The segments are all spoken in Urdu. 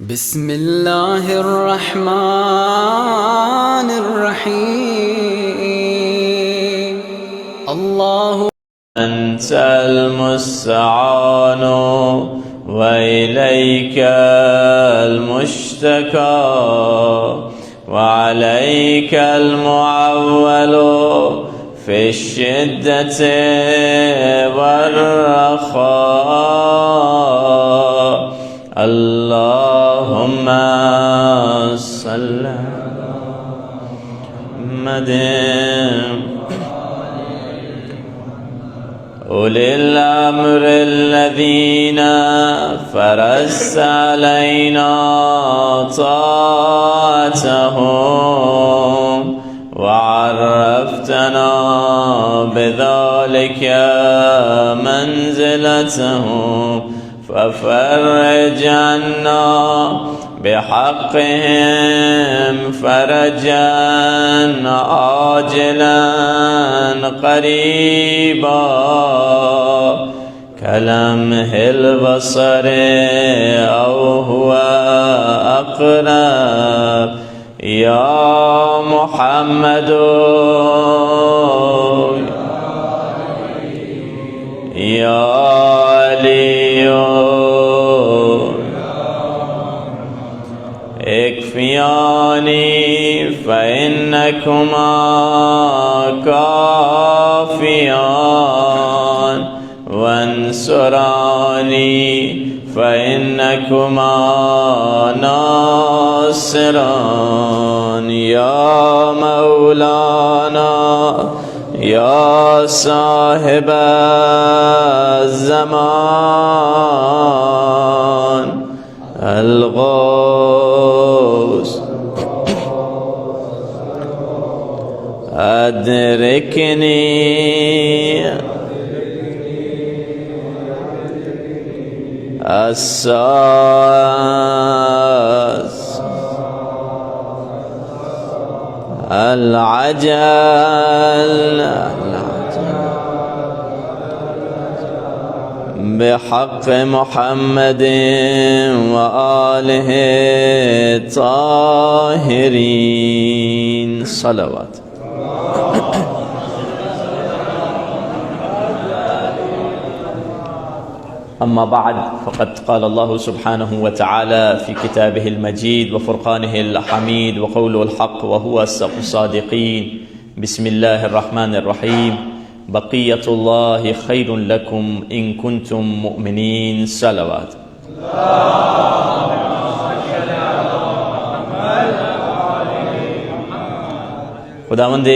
بسم الله الرحمن الرحيم. الله أنت المستعان وإليك المشتكى وعليك المعول في الشدة والرخاء. اللهم صل على محمد أولي الأمر الذين فرضت علينا طاعتهم وعرفتنا بذلك منزلتهم، ففرج عنا بحقهم فرجا عاجلا قريبا كلمح البصر أو هو أقرب. يا محمد يا علي اكفياني فإنكما كافيان، وانصراني فإنكما ناصران. يا مولانا يا صاحب الزمان الغوث أدركني الساس العجل بحق محمد وآله الطاهرين صلوات. أما بعد، فقد قال الله سبحانه وتعالى في كتابه المجيد وفرقانه الحميد وقوله الحق وهو أصدق الصادقين. بسم الله الرحمن الرحيم. بقية الله خير لكم إن كنتم مؤمنين صلوات. خداوند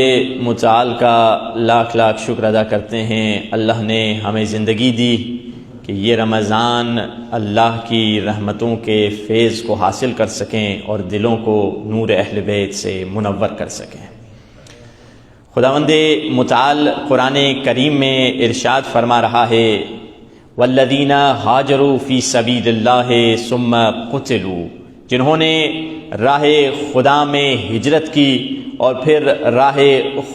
متعال کا لاکھ لاکھ شکر ادا کرتے ہیں، اللہ نے ہمیں زندگی دی کہ یہ رمضان اللہ کی رحمتوں کے فیض کو حاصل کر سکیں اور دلوں کو نور اہل بیت سے منور کر سکیں۔ خداوند متعال قرآن کریم میں ارشاد فرما رہا ہے والذین ہاجروا فی سبیل اللہ ثم قتلوا، جنہوں نے راہ خدا میں ہجرت کی اور پھر راہ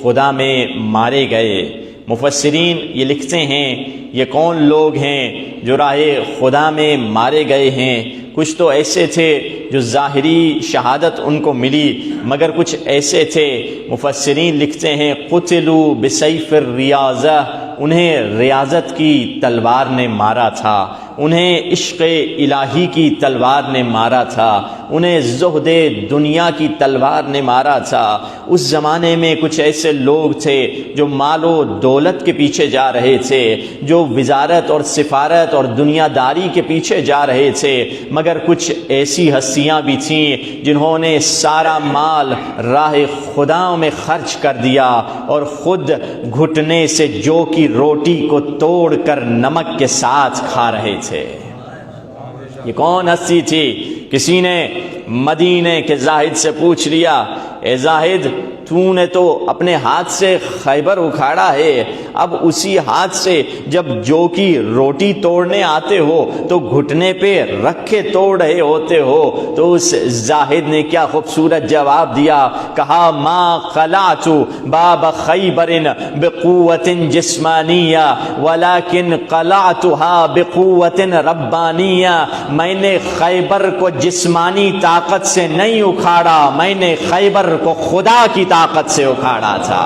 خدا میں مارے گئے۔ مفسرین یہ لکھتے ہیں یہ کون لوگ ہیں جو راہ خدا میں مارے گئے ہیں؟ کچھ تو ایسے تھے جو ظاہری شہادت ان کو ملی، مگر کچھ ایسے تھے، مفسرین لکھتے ہیں قتلوا بسیف الریاضہ، انہیں ریاضت کی تلوار نے مارا تھا، انہیں عشق الہی کی تلوار نے مارا تھا، انہیں زہد دنیا کی تلوار نے مارا تھا۔ اس زمانے میں کچھ ایسے لوگ تھے جو مال و دولت کے پیچھے جا رہے تھے، جو وزارت اور سفارت اور دنیا داری کے پیچھے جا رہے تھے، مگر کچھ ایسی ہستیاں بھی تھیں جنہوں نے سارا مال راہ خدا میں خرچ کر دیا اور خود گھٹنے سے جو کی روٹی کو توڑ کر نمک کے ساتھ کھا رہے تھے۔ یہ کون ہستی تھی؟ کسی نے مدینے کے زاہد سے پوچھ لیا، اے زاہد تو نے تو اپنے ہاتھ سے خیبر اکھاڑا ہے، اب اسی ہاتھ سے جب جو کی روٹی توڑنے آتے ہو تو گھٹنے پہ رکھ کے توڑ رہے ہوتے ہو۔ تو اس زاہد نے کیا خوبصورت جواب دیا، کہا ما قلعت باب خیبر بقوت جسمانیہ ولکن قلعتها بقوت ربانیہ، میں نے خیبر کو جسمانی طاقت سے نہیں اکھاڑا، میں نے خیبر کو خدا کی طاقت سے اکھاڑا تھا۔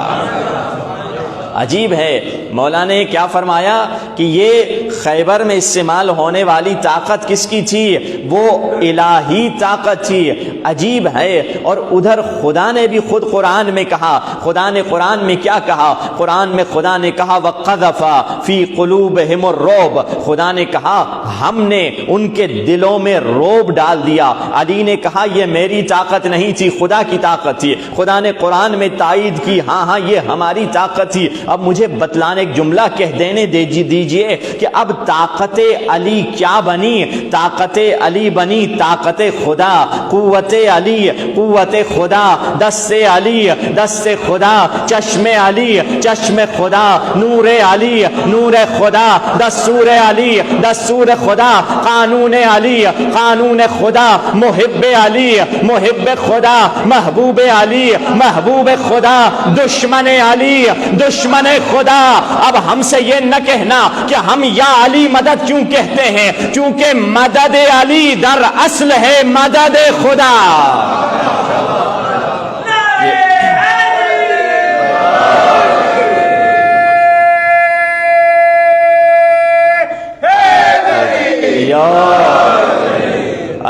عجیب ہے، مولا نے کیا فرمایا کہ یہ خیبر میں استعمال ہونے والی طاقت کس کی تھی؟ وہ الہی طاقت تھی۔ عجیب ہے، اور ادھر خدا نے بھی خود قرآن میں کہا، خدا نے قرآن میں کیا کہا؟ قرآن میں خدا نے کہا وَقَذَفَ فِي قُلُوبِهِمُ الرُّعْبَ، خدا نے کہا ہم نے ان کے دلوں میں روب ڈال دیا۔ علی نے کہا یہ میری طاقت نہیں تھی، خدا کی طاقت تھی۔ خدا نے قرآن میں تائید کی، ہاں ہاں یہ ہماری طاقت تھی۔ اب مجھے بتلانے ایک جملہ کہہ دینے دیجئے کہ اب طاقت علی کیا بنی؟ طاقت علی بنی طاقت خدا، قوت علی قوت خدا، دست علی دست خدا، چشم علی چشم خدا، نور علی نور خدا، دستور علی دستور خدا، قانون علی قانون خدا، محب علی محب خدا، محبوب علی محبوب خدا، دشمن علی دشمن خدا۔ اب ہم سے یہ نہ کہنا کہ ہم یا علی مدد کیوں کہتے ہیں، کیونکہ مدد علی در اصل ہے مدد خدا۔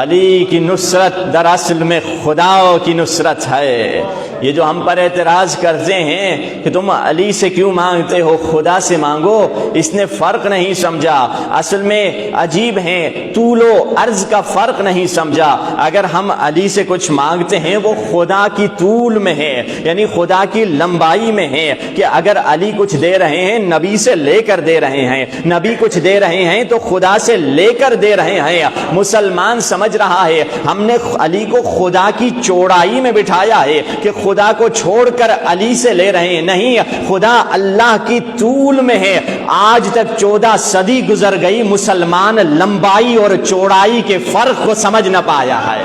علی کی نصرت دراصل میں خدا کی نصرت ہے۔ یہ جو ہم پر اعتراض کرتے ہیں کہ تم علی سے کیوں مانگتے ہو، خدا سے مانگو، اس نے فرق نہیں سمجھا۔ اصل میں عجیب ہیں، طول و عرض کا فرق نہیں سمجھا۔ اگر ہم علی سے کچھ مانگتے ہیں وہ خدا کی طول میں ہے، یعنی خدا کی لمبائی میں ہے، کہ اگر علی کچھ دے رہے ہیں نبی سے لے کر دے رہے ہیں، نبی کچھ دے رہے ہیں تو خدا سے لے کر دے رہے ہیں۔ مسلمان سمجھ رہا ہے ہم نے علی کو خدا کی چوڑائی میں بٹھایا ہے کہ خدا کو چھوڑ کر علی سے لے رہے ہیں، نہیں، خدا اللہ کی طول میں ہے۔ آج تک 14 صدی گزر گئی، مسلمان لمبائی اور چوڑائی کے فرق کو سمجھ نہ پایا ہے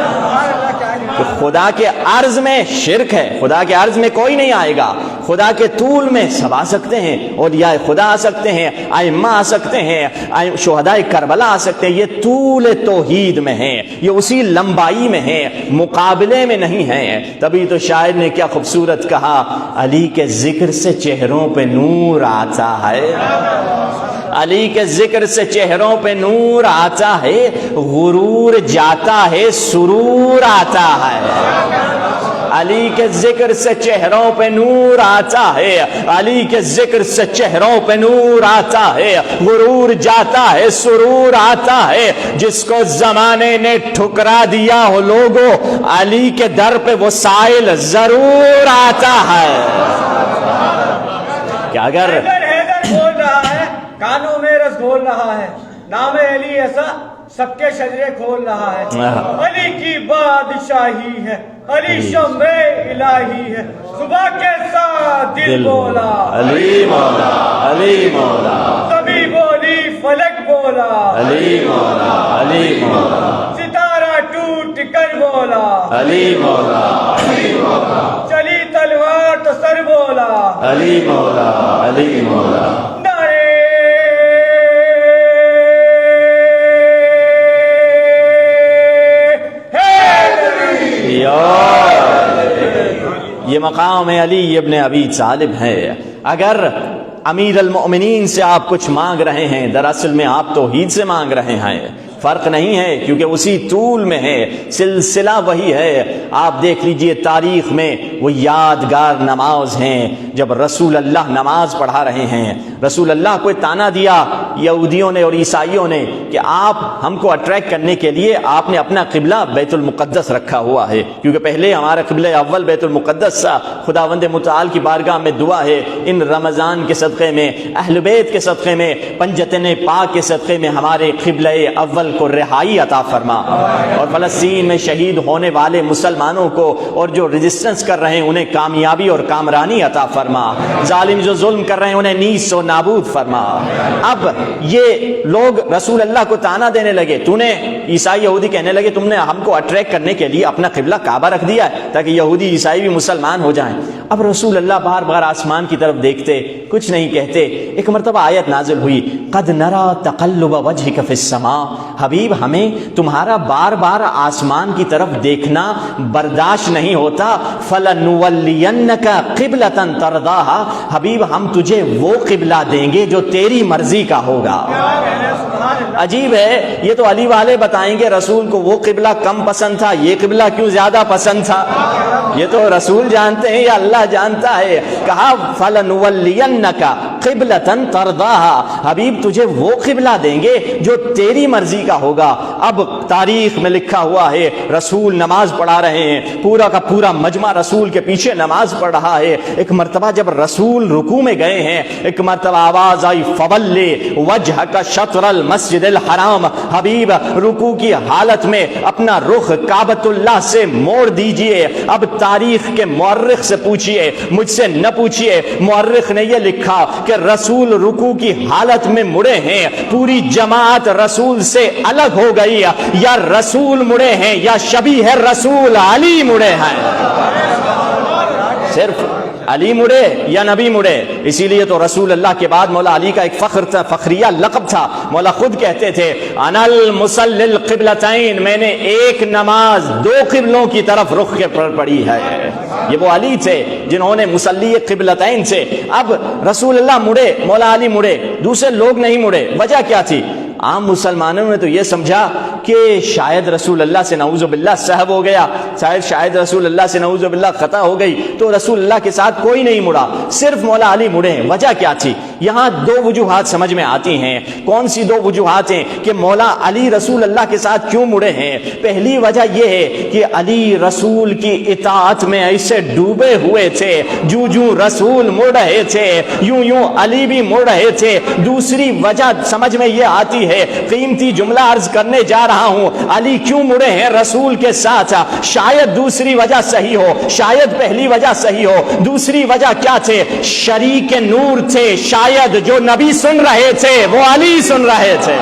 کہ خدا کے عرض میں شرک ہے، خدا کے عرض میں کوئی نہیں آئے گا، خدا کے طول میں سب آ سکتے ہیں، اولیاء خدا آ سکتے ہیں، ائمہ آ سکتے ہیں، شہداء کربلا آ سکتے ہیں، یہ طول توحید میں ہے، یہ اسی لمبائی میں ہے، مقابلے میں نہیں ہے۔ تبھی تو شاعر نے کیا خوبصورت کہا، علی کے ذکر سے چہروں پہ نور آتا ہے، علی کے ذکر سے چہروں پہ نور آتا ہے، غرور جاتا ہے سرور آتا ہے۔ علی کے ذکر سے چہروں پہ نور آتا ہے، علی کے ذکر سے چہروں پہ نور آتا ہے، غرور جاتا ہے سرور آتا ہے۔ جس کو زمانے نے ٹھکرا دیا ہو لوگوں، علی کے در پہ وہ سائل ضرور آتا ہے۔ کہ اگر بول رہا ہے، کانوں میں رس گھول رہا ہے، نام علی ایسا سب کے شجرے کھول رہا ہے۔ علی کی بادشاہی ہے، علی شمع الہی ہے، صبح کے ساتھ دل بولا علی مولا علی مولا، کبھی بولی فلک بولا علی مولا علی مولا، ستارہ ٹوٹ کر بولا علی مولا چلی تلوار تو سر بولا علی مولا علی مولا۔ یہ مقام علی ابن ابی طالب ہے۔ اگر امیر المؤمنین سے آپ کچھ مانگ رہے ہیں، دراصل میں آپ توحید سے مانگ رہے ہیں، فرق نہیں ہے، کیونکہ اسی طول میں ہے، سلسلہ وہی ہے۔ آپ دیکھ لیجئے تاریخ میں وہ یادگار نماز ہیں جب رسول اللہ نماز پڑھا رہے ہیں، رسول اللہ کو تانا دیا یہودیوں نے اور عیسائیوں نے کہ آپ ہم کو اٹریکٹ کرنے کے لیے آپ نے اپنا قبلہ بیت المقدس رکھا ہوا ہے، کیونکہ پہلے ہمارا قبلہ اول بیت المقدس تھا۔ خداوند متعال کی بارگاہ میں دعا ہے ان رمضان کے صدقے میں، اہل بیت کے صدقے میں، پنجتن پاک کے صدقے میں ہمارے قبلہ اول کو رہائی عطا فرما، اور فلسطین میں شہید ہونے والے مسلمانوں کو اور جو ریزسٹنس کر رہے ہیں انہیں کامیابی اور کامرانی عطا فرما، ظالم جو ظلم کر رہے ہیں انہیں نیست و نابود فرما۔ اب یہ لوگ رسول اللہ کو تانا دینے لگے، تو نے عیسائی یہودی کہنے لگے تم نے ہم کو اٹریکٹ کرنے کے لیے اپنا قبلہ کعبہ رکھ دیا ہے تاکہ یہودی عیسائی بھی مسلمان ہو جائیں۔ اب رسول اللہ بار بار آسمان کی طرف دیکھتے، کچھ نہیں کہتے۔ ایک مرتبہ آیت نازل ہوئی، قد نرى تقلب وجهك في السماء، حبیب ہمیں تمہارا بار بار آسمان کی طرف دیکھنا برداشت نہیں ہوتا، فلنولینک قبلۃ ترضاها، حبیب ہم تجھے وہ قبلہ دیں گے جو تیری مرضی کا ہوگا۔ عجیب ہے، یہ تو علی والے بتائیں گے رسول کو وہ قبلہ کم پسند تھا، یہ قبلہ کیوں زیادہ پسند تھا؟ یہ تو رسول جانتے ہیں یا اللہ جانتا ہے؟ کہا فَلَنُوَلِّيَنَّكَ قِبْلَةً تَرْضَاهَا، حبیب تجھے وہ قبلہ دیں گے جو تیری مرضی کا ہوگا۔ اب تاریخ میں لکھا ہوا ہے رسول نماز پڑھا رہے ہیں، پورا کا پورا مجمع رسول کے پیچھے نماز پڑھ رہا ہے۔ ایک مرتبہ جب رسول رکوع میں گئے ہیں، ایک مرتبہ آواز آئی فَوَلِّ وَجْهَكَ شَطْرَ الْمَسْجِدِ الْحَرَامِ، حبیب رکوع کی حالت میں اپنا رخ کعبۃ اللہ سے موڑ دیجئے۔ اب تاریخ کے مورخ سے پوچھئے، مجھ سے نہ پوچھئے، مورخ نے یہ لکھا کہ رسول رکوع کی حالت میں مڑے ہیں، پوری جماعت رسول سے الگ ہو گئی، یا رسول مڑے ہیں یا شبیہ رسول علی مڑے ہیں، صرف علی مڑے یا نبی مڑے۔ اسی لیے تو رسول اللہ کے بعد مولا علی کا ایک فخر تھا، فخریہ لقب تھا۔ مولا خود کہتے تھے انا المصلی القبلتین، میں نے ایک نماز دو قبلوں کی طرف رخ کے پر پڑھی ہے۔ یہ وہ علی تھے جنہوں نے مصلی قبلتین سے۔ اب رسول اللہ مڑے، مولا علی مڑے، دوسرے لوگ نہیں مڑے۔ وجہ کیا تھی؟ عام مسلمانوں نے تو یہ سمجھا کہ شاید رسول اللہ سے نعوذ باللہ سہو ہو گیا، شاید رسول اللہ سے نعوذ باللہ خطا ہو گئی، تو رسول اللہ کے ساتھ کوئی نہیں مڑا، صرف مولا علی مڑے ہیں۔ وجہ کیا تھی؟ یہاں دو وجوہات سمجھ میں آتی ہیں۔ کون سی دو وجوہات ہیں کہ مولا علی رسول اللہ کے ساتھ کیوں مڑے ہیں؟ پہلی وجہ یہ ہے کہ علی رسول کی اطاعت میں ایسے ڈوبے ہوئے تھے، جو جو رسول مڑ رہے تھے یوں یوں علی بھی مڑ رہے تھے۔ دوسری وجہ سمجھ میں یہ آتی ہے، قیمتی جملہ عرض کرنے جا رہا ہوں، علی کیوں مڑے ہیں رسول کے ساتھ؟ شاید دوسری وجہ صحیح ہو، شاید پہلی وجہ صحیح ہو۔ دوسری وجہ کیا تھے؟ شریک نور تھے، شاید جو نبی سن رہے تھے وہ علی سن رہے تھے۔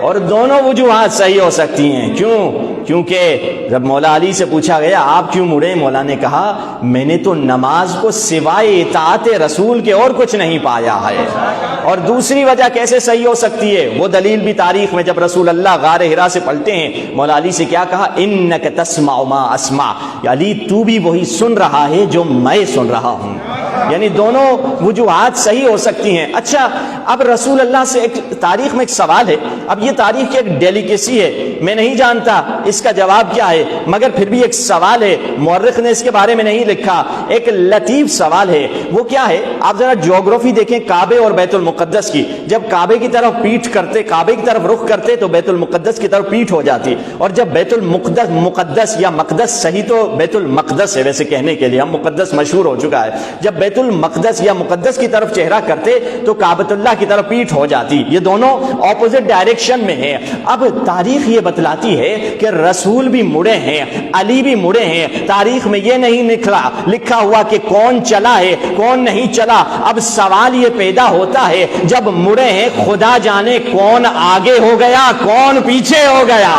اور دونوں وجوہات صحیح ہو سکتی ہیں۔ کیوں؟ کیونکہ جب مولا علی سے پوچھا گیا آپ کیوں مڑے، مولا نے کہا میں نے تو نماز کو سوائے اطاعت رسول کے اور کچھ نہیں پایا ہے۔ اور دوسری وجہ کیسے صحیح ہو سکتی ہے؟ وہ دلیل بھی تاریخ میں جب رسول اللہ غار حرا سے پلٹے ہیں، مولا علی سے کیا کہا؟ انک تسمع ما اسمع، علی تو بھی وہی سن رہا ہے جو میں سن رہا ہوں۔ یعنی دونوں وجوہات صحیح ہو سکتی ہیں۔ اچھا، اب رسول اللہ سے ایک تاریخ میں ایک سوال ہے، اب یہ تاریخ کی ایک ڈیلیکیسی ہے، میں نہیں جانتا اس کا جواب کیا ہے، مگر پھر بھی ایک سوال ہے، مورخ نے اس کے بارے میں نہیں لکھا، ایک لطیف سوال ہے۔ وہ کیا ہے؟ آپ ذرا جغرافی دیکھیں کعبے اور بیت المقدس کی، جب کعبے کی طرف پیٹھ کرتے، کعبے کی طرف رخ کرتے تو بیت المقدس کی طرف پیٹھ ہو جاتی، اور جب بیت المقدس، مقدس یا مقدس، صحیح تو بیت المقدس ہے ویسے کہنے کے لیے، ہم مقدس مشہور ہو چکا ہے، جب بیت المقدس یا مقدس کی طرف چہرہ کرتے تو کعبۃ اللہ کی طرف پیٹھ ہو جاتی۔ یہ دونوں اپوزٹ ڈائریکشن میں ہیں۔ اب تاریخ یہ بتلاتی ہے کہ رسول بھی مڑے ہیں، علی بھی مڑے ہیں۔ تاریخ میں یہ نہیں لکھا ہوا کہ کون چلا ہے کون نہیں چلا۔ اب سوال یہ پیدا ہوتا ہے جب مڑے ہیں، خدا جانے کون آگے ہو گیا کون پیچھے ہو گیا۔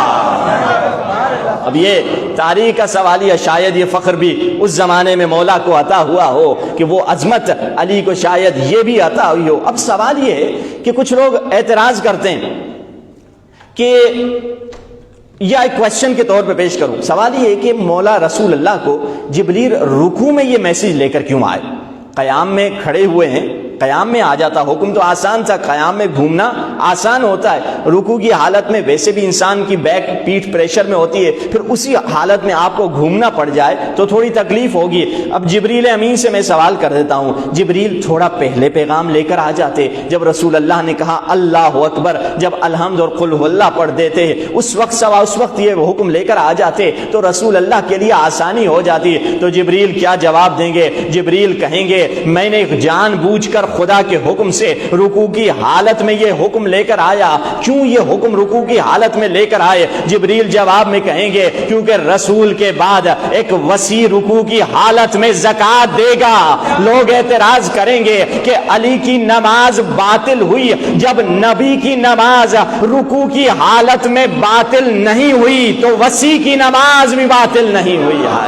اب یہ تاریخ کا سوالیہ، شاید یہ فخر بھی اس زمانے میں مولا کو عطا ہوا ہو کہ وہ عظمت علی کو شاید یہ بھی عطا ہوئی ہو۔ اب سوال یہ ہے کہ کچھ لوگ اعتراض کرتے ہیں کہ یا ایک کوشچن کے طور پہ پیش کروں، سوال یہ ہے کہ مولا رسول اللہ کو جبریل رکوع میں یہ میسج لے کر کیوں آئے؟ قیام میں کھڑے ہوئے ہیں، قیام میں آ جاتا، حکم تو آسان تھا، قیام میں گھومنا آسان ہوتا ہے، رکوع کی حالت میں ویسے بھی انسان کی بیک پیٹھ پریشر میں ہوتی ہے، پھر اسی حالت میں آپ کو گھومنا پڑ جائے تو تھوڑی تکلیف ہوگی۔ اب جبریل امین سے میں سوال کر دیتا ہوں، جبریل تھوڑا پہلے پیغام لے کر آ جاتے، جب رسول اللہ نے کہا اللہ اکبر، جب الحمد اور قل اللہ پڑھ دیتے اس وقت یہ حکم لے کر آ جاتے تو رسول اللہ کے لیے آسانی ہو جاتی۔ تو جبریل کیا جواب دیں گے؟ جبریل کہیں گے میں نے جان بوجھ کر خدا کے حکم سے رکوع کی حالت میں یہ حکم لے کر آیا؟ کیوں یہ حکم رکوع کی حالت میں لے کر آئے؟ جبریل جواب میں کہیں گے کیونکہ رسول کے بعد ایک وسیع رکوع کی حالت میں زکات دے گا۔ لوگ اعتراض کریں گے کہ علی کی نماز باطل ہوئی جب نبی کی نماز رکوع کی حالت میں باطل نہیں ہوئی تو وسیع کی نماز بھی باطل نہیں ہوئی ہے،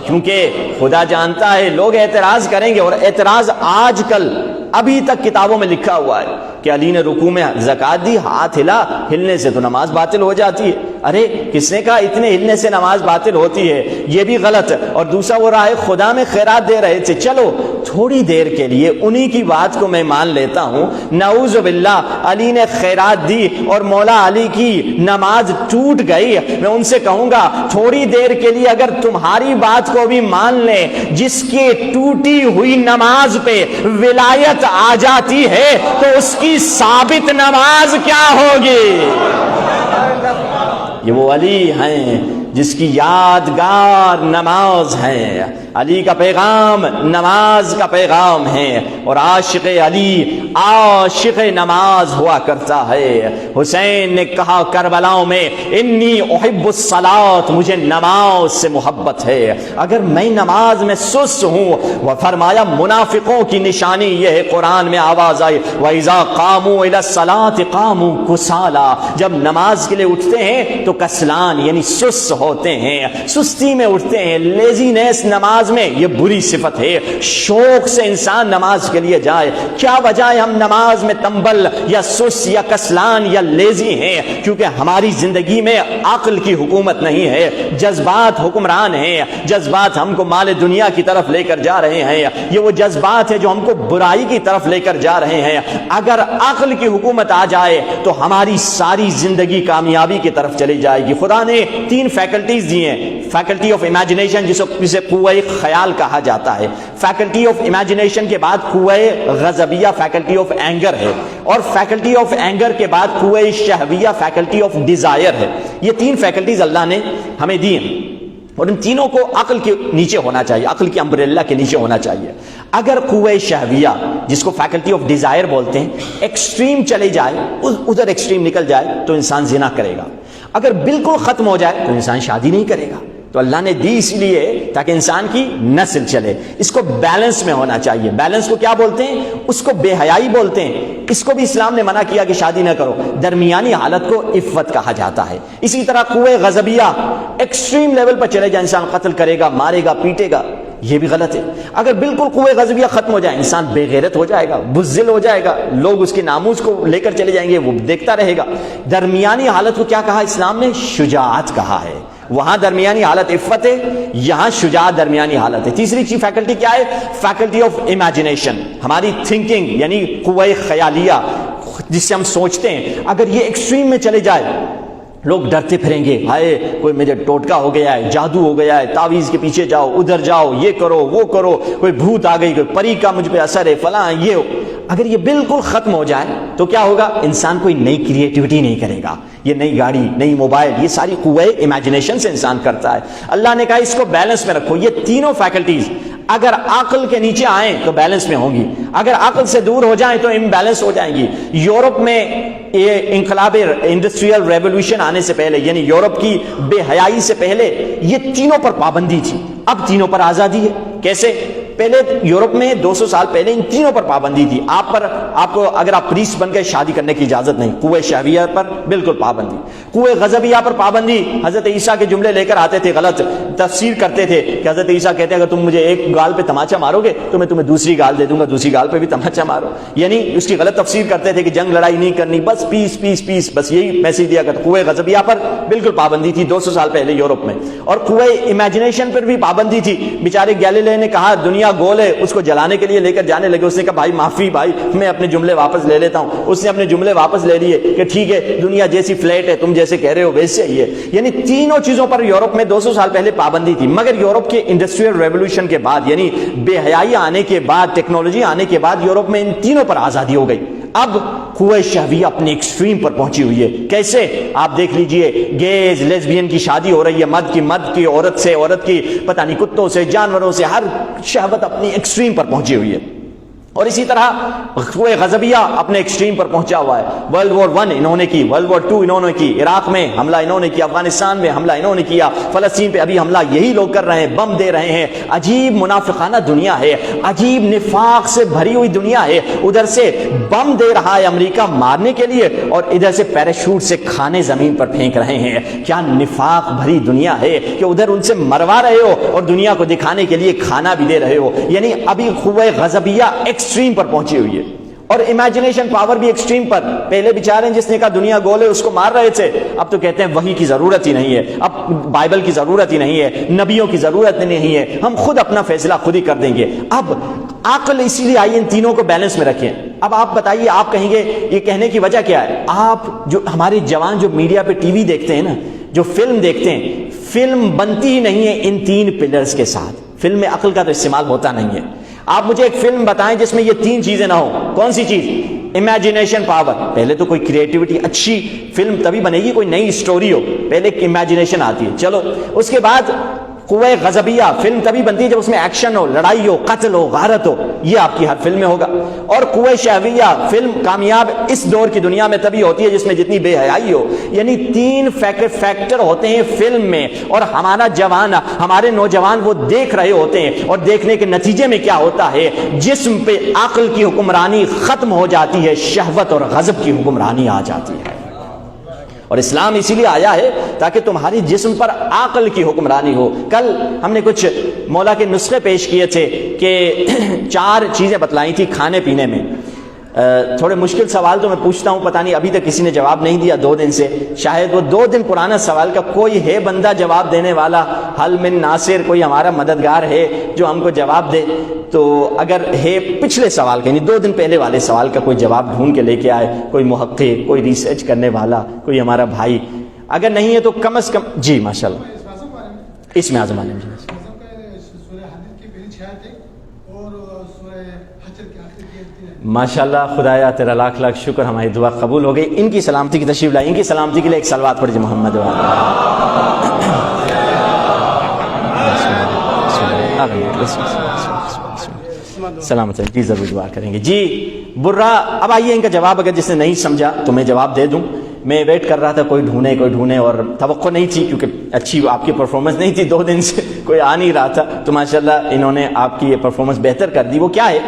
کیونکہ خدا جانتا ہے لوگ اعتراض کریں گے، اور اعتراض آج کل ابھی تک کتابوں میں لکھا ہوا ہے کہ علی نے رکوع میں زکات دی، ہاتھ ہلا، ہلنے سے تو نماز باطل ہو جاتی ہے۔ ارے کس نے کہا اتنے ہلنے سے نماز باطل ہوتی ہے؟ یہ بھی غلط ہے۔ اور دوسرا وہ راہ خدا میں خیرات دے رہے تھے، چلو تھوڑی دیر کے لیے انہی کی بات کو میں مان لیتا ہوں، نعوذ باللہ علی نے خیرات دی اور مولا علی کی نماز ٹوٹ گئی، میں ان سے کہوں گا تھوڑی دیر کے لیے اگر تمہاری بات کو بھی مان لیں، جس کی ٹوٹی ہوئی نماز پہ ولایت آ جاتی ہے تو اس کی ثابت نماز کیا ہوگی؟ یہ وہ علی ہیں جس کی یادگار نماز ہے، علی کا پیغام نماز کا پیغام ہے، اور عاشق علی عاشق نماز ہوا کرتا ہے۔ حسین نے کہا کربلاؤں میں انی احب الصلاۃ، مجھے نماز سے محبت ہے، اگر میں نماز میں سست ہوں، وہ فرمایا منافقوں کی نشانی یہ ہے، قرآن میں آواز آئی وَإِذَا قَامُوا إِلَى الصَّلَاةِ قَامُوا كُسَالَىٰ، جب نماز کے لیے اٹھتے ہیں تو کسلان یعنی سست ہوتے ہیں، سستی میں اٹھتے ہیں، لیزینس نماز میں یہ بری صفت ہے۔ شوق سے انسان نماز کے لیے جائے، کیا وجہ ہے ہم نماز میں تنبل یا سست یا کسلان یا لیزی ہیں؟ کیونکہ ہماری زندگی میں عقل کی حکومت نہیں ہے، جذبات حکمران ہیں، جذبات ہم کو مال دنیا کی طرف لے کر جا رہے ہیں، یہ وہ جذبات ہیں جو ہم کو برائی کی طرف لے کر جا رہے ہیں۔ اگر عقل کی حکومت آ جائے تو ہماری ساری زندگی کامیابی کی طرف چلی جائے گی۔ خدا نے 3 فیکلٹیز دی ہیں، فیکلٹی آف امیجنیشن جسے قوہ خیال کہا جاتا ہے، فیکلٹی آف امیجنیشن کے بعد قوہ غضبیہ فیکلٹی آف اینگر ہے، اور فیکلٹی آف اینگر کے بعد قوہ شہویہ فیکلٹی آف ڈیزائر ہے۔ یہ 3 فیکلٹیز اللہ نے ہمیں دی ہیں، اور ان تینوں کو عقل کے نیچے ہونا چاہیے، عقل کی امبریلا کے نیچے ہونا چاہیے۔ اگر قوہ شہویہ جس کو فیکلٹی آف ڈیزائر بولتے ہیں ایکسٹریم چلے جائے، ادھر ایکسٹریم نکل جائے تو انسان زنا کرے گا، اگر بالکل ختم ہو جائے تو انسان شادی نہیں کرے گا۔ تو اللہ نے دی اس لیے تاکہ انسان کی نسل چلے، اس کو بیلنس میں ہونا چاہیے۔ بیلنس کو کیا بولتے ہیں؟ اس کو بے حیائی بولتے ہیں، اس کو بھی اسلام نے منع کیا کہ شادی نہ کرو، درمیانی حالت کو عفت کہا جاتا ہے۔ اسی طرح قوہ غضبیہ ایکسٹریم لیول پر چلے جائے، انسان قتل کرے گا، مارے گا، پیٹے گا، یہ بھی غلط ہے۔ اگر بالکل قوہ غضبیہ ختم ہو جائے انسان بے غیرت ہو جائے گا، بزدل ہو جائے گا، لوگ اس کے ناموس کو لے کر چلے جائیں گے، وہ دیکھتا رہے گا۔ درمیانی حالت کو کیا کہا اسلام نے؟ شجاعت کہا ہے۔ وہاں درمیانی حالت عفت ہے، یہاں شجاعت درمیانی حالت ہے۔ تیسری چیز فیکلٹی کیا ہے؟ فیکلٹی آف امیجنیشن، ہماری تھنکنگ یعنی قوہ خیالیہ جس سے ہم سوچتے ہیں، اگر یہ ایکسٹریم میں چلے جائے لوگ ڈرتے پھریں گے، ہائے کوئی مجھے ٹوٹکا ہو گیا ہے، جادو ہو گیا ہے، تعویذ کے پیچھے جاؤ، ادھر جاؤ، یہ کرو وہ کرو، کوئی بھوت آ گئی، کوئی پری کا مجھ پہ اثر ہے، فلاں یہ ہو۔ اگر یہ بالکل ختم ہو جائے تو کیا ہوگا؟ انسان کوئی نئی کریٹیوٹی نہیں کرے گا، یہ نئی گاڑی، نئی موبائل، یہ ساری قوہ امیجنیشن سے انسان کرتا ہے۔ اللہ نے کہا اس کو بیلنس میں رکھو۔ یہ تینوں فیکلٹیز اگر عقل کے نیچے آئیں تو بیلنس میں ہوں گی، اگر عقل سے دور ہو جائیں تو امبیلنس ہو جائیں گی۔ یورپ میں یہ انقلاب انڈسٹریل ریولوشن آنے سے پہلے، یعنی یورپ کی بے حیائی سے پہلے، یہ تینوں پر پابندی تھی، اب تینوں پر آزادی ہے۔ کیسے؟ پہلے یورپ میں 200 سال پہلے ان تینوں پر پابندی تھی، آپ کو اگر آپ پریسٹ بن کے شادی کرنے کی اجازت نہیں، قوہ شہویہ پر بالکل پابندی، قوہ غضبیہ پر پابندی۔ حضرت عیسیٰ کے جملے لے کر آتے تھے، غلط تفسیر کرتے تھے کہ حضرت عیسیٰ کہتے ہیں اگر تم مجھے ایک گال پہ تماچا مارو گے تو میں تمہیں دوسری گال دے دوں گا، دوسری گال پہ بھی تماچا مارو، یعنی اس کی غلط تفسیر کرتے تھے کہ جنگ لڑائی نہیں کرنی، بس پیس پیس پیس، بس یہی میسج دیا کرتے۔ قوہ غضبیہ پر بالکل پابندی تھی 200 سال پہلے یورپ میں، اور قوہ امیجنیشن پر بھی پابندی تھی۔ بیچارے گیلیلے نے کہا دنیا گول ہے، اس کو جلانے کے لیے لے کر جانے لگے، اس نے کہا بھائی معافی بھائی، میں اپنے جملے واپس لے لیتا ہوں۔ اس نے اپنے جملے واپس لے لیے کہ ٹھیک ہے دنیا جیسی فلیٹ ہے، تم جیسے کہہ رہے ہو ویسے ہی ہے۔ یعنی تینوں چیزوں پر یورپ میں 200 سال پہلے پابندی تھی، مگر یورپ کے انڈسٹریل ریولوشن کے بعد، یعنی بے حیائی آنے کے بعد، ٹیکنالوجی آنے کے بعد یورپ میں ان تینوں پر آزادی ہو گئی۔ اب قوہ شہویہ اپنے ایکسٹریم پر پہنچی ہوئی ہے۔ کیسے؟ آپ دیکھ لیجئے، گیز لیزبین کی شادی ہو رہی ہے، مرد کی عورت سے، عورت کی پتہ نہیں کتوں سے، جانوروں سے، ہر شہوت اپنی ایکسٹریم پر پہنچی ہوئی ہے۔ اور اسی طرح قوہ غضبیہ اپنے ایکسٹریم پر پہنچا ہوا ہے. ورلڈ وار 1 انہوں نے کی, ورلڈ وار 2 انہوں نے کی, عراق میں حملہ انہوں نے کیا, افغانستان میں حملہ انہوں نے کیا, فلسطین پہ ابھی حملہ یہی لوگ کر رہے ہیں, بم دے رہے ہیں. عجیب منافقانہ دنیا ہے, عجیب نفاق سے بھری ہوئی دنیا ہے. ادھر سے بم دے رہا ہے امریکہ مارنے کے لیے, اور ادھر سے پیراشوٹ سے کھانے زمین پر پھینک رہے ہیں. کیا نفاق بھری دنیا ہے کہ ادھر ان سے مروا رہے ہو اور دنیا کو دکھانے کے لیے کھانا بھی دے رہے ہو. یعنی ابھی قوہ غضبیہ ایکسٹریم پر پہنچی ہوئی ہے, اور امیجنیشن پاور بھی ایکسٹریم پر. پہلے بیچارے جس نے کہا دنیا گول ہے اس کو مار رہے تھے, اب تو کہتے ہیں وحی کی ضرورت ہی نہیں ہے, اب بائبل کی ضرورت ہی نہیں ہے, نبیوں کی ضرورت نہیں ہے, ہم خود اپنا فیصلہ خود ہی کر دیں گے. اب عقل اسی لیے آئیے ان تینوں کو بیلنس میں رکھیں. اب آپ بتائیے, آپ کہیں گے یہ کہنے کی وجہ کیا ہے؟ آپ جو ہمارے جوان جو میڈیا پہ ٹی وی دیکھتے ہیں نا, جو فلم دیکھتے ہیں, فلم بنتی ہی نہیں ہے ان 3 پلرز کے ساتھ. فلم میں عقل کا تو استعمال ہوتا نہیں ہے. آپ مجھے ایک فلم بتائیں جس میں یہ 3 چیزیں نہ ہوں. کون سی چیز؟ Imagination power. پہلے تو کوئی کریٹیوٹی, اچھی فلم تبھی بنے گی, کوئی نئی سٹوری ہو, پہلے ایک امیجنیشن آتی ہے. چلو اس کے بعد قوہ غضبیہ, فلم تبھی بنتی ہے جب اس میں ایکشن ہو, لڑائی ہو, قتل ہو, غارت ہو, یہ آپ کی ہر فلم میں ہوگا. اور قوہ شہویہ, فلم کامیاب اس دور کی دنیا میں تبھی ہوتی ہے جس میں جتنی بے حیائی ہو. یعنی 3 فیکٹر ہوتے ہیں فلم میں, اور ہمارا جوان, ہمارے نوجوان وہ دیکھ رہے ہوتے ہیں, اور دیکھنے کے نتیجے میں کیا ہوتا ہے؟ جسم پہ عقل کی حکمرانی ختم ہو جاتی ہے, شہوت اور غضب کی حکمرانی آ جاتی ہے. اور اسلام اسی لیے آیا ہے تاکہ تمہاری جسم پر عقل کی حکمرانی ہو. کل ہم نے کچھ مولا کے نسخے پیش کیے تھے کہ 4 چیزیں بتلائی تھی کھانے پینے میں. تھوڑے مشکل سوال تو میں پوچھتا ہوں, پتہ نہیں ابھی تک کسی نے جواب نہیں دیا 2 دن سے. شاید وہ 2 دن پرانا سوال کا کوئی ہے بندہ جواب دینے والا, حل من ناصر, کوئی ہمارا مددگار ہے جو ہم کو جواب دے. تو اگر ہے پچھلے سوال کا, یعنی 2 دن پہلے والے سوال کا کوئی جواب ڈھونڈ کے لے کے آئے, کوئی محقق, کوئی ریسرچ کرنے والا, کوئی ہمارا بھائی. اگر نہیں ہے تو کم از کم جی ماشاء اللہ اس میں آزمانے میں ماشاء اللہ. خدایا تیرا لاکھ لاکھ شکر, ہماری دعا قبول ہو گئی. ان کی سلامتی کی تشریف لائی, ان کی سلامتی کے لیے ایک صلوات پڑھ جی محمد سلامت. جی ضرور دعا کریں گے. جی برا, اب آئیے ان کا جواب, اگر جس نے نہیں سمجھا تو میں جواب دے دوں. میں ویٹ کر رہا تھا کوئی ڈھونڈے, اور توقع نہیں تھی کیونکہ اچھی آپ کی پرفارمنس نہیں تھی, 2 دن سے کوئی آ نہیں رہا تھا, تو ماشاءاللہ انہوں نے آپ کی یہ پرفارمنس بہتر کر دی. وہ کیا ہے؟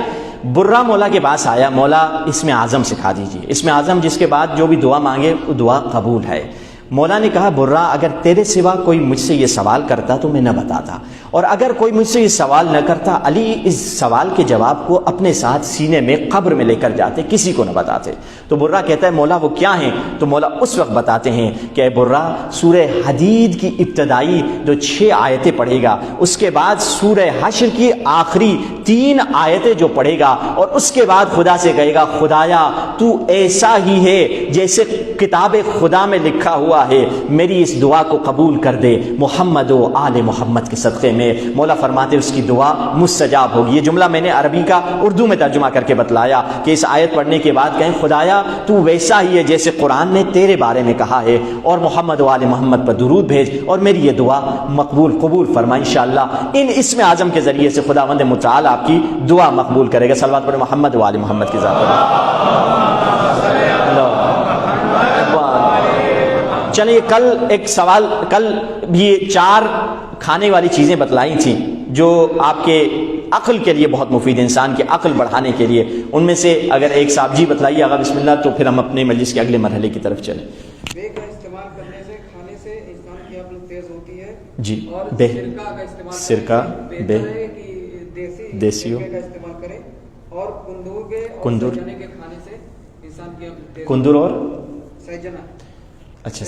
برا مولا کے پاس آیا, مولا اسم اعظم سکھا دیجیے. اسم اعظم جس کے بعد جو بھی دعا مانگے وہ دعا قبول ہے. مولا نے کہا برا اگر تیرے سوا کوئی مجھ سے یہ سوال کرتا تو میں نہ بتاتا, اور اگر کوئی مجھ سے یہ سوال نہ کرتا علی اس سوال کے جواب کو اپنے ساتھ سینے میں قبر میں لے کر جاتے, کسی کو نہ بتاتے. تو برا کہتا ہے مولا وہ کیا ہیں؟ تو مولا اس وقت بتاتے ہیں کہ اے برا سورہ حدید کی ابتدائی جو 6 آیتیں پڑھے گا, اس کے بعد سورہ حشر کی آخری 3 آیتیں جو پڑھے گا, اور اس کے بعد خدا سے کہے گا خدایا تو ایسا ہی ہے جیسے کتاب خدا میں لکھا ہوا ہے, میری اس دعا کو قبول کر دے محمد و آل محمد کے صدقے میں. مولا فرماتے اس کی دعا مستجاب ہوگی. یہ جملہ میں نے عربی کا اردو میں ترجمہ کر کے بتلایا کہ اس آیت پڑھنے کے بعد کہیں خدایا تو ویسا ہی ہے جیسے قرآن نے تیرے بارے میں کہا ہے, اور محمد و آل محمد پر درود بھیج, اور میری یہ دعا مقبول قبول فرما. انشاءاللہ ان اسم اعظم کے ذریعے سے خداوند متعال آپ کی دعا مقبول کرے گا. صلوات پڑھیں محمد و آل محمد کی ذات پر. چلیے کل ایک سوال, کل یہ 4 کھانے والی چیزیں بتلائی تھیں جو آپ کے عقل کے لیے بہت مفید ہے, انسان کی عقل بڑھانے کے لیے. ان میں سے اگر ایک صاحب جی بتلائیے آغا بسم اللہ, تو پھر ہم اپنے مجلس کے اگلے مرحلے کی طرف چلیں. بے کا استعمال کرنے سے کھانے سے انسان کی عقل تیز ہوتی ہے. جی اور بے, سرکہ کا استعمال سرکہ بے, دیسی کا استعمال کریں, اور کندور کے کھانے سے انسان کی عقل تیز. کندور اور سیجنا. اچھا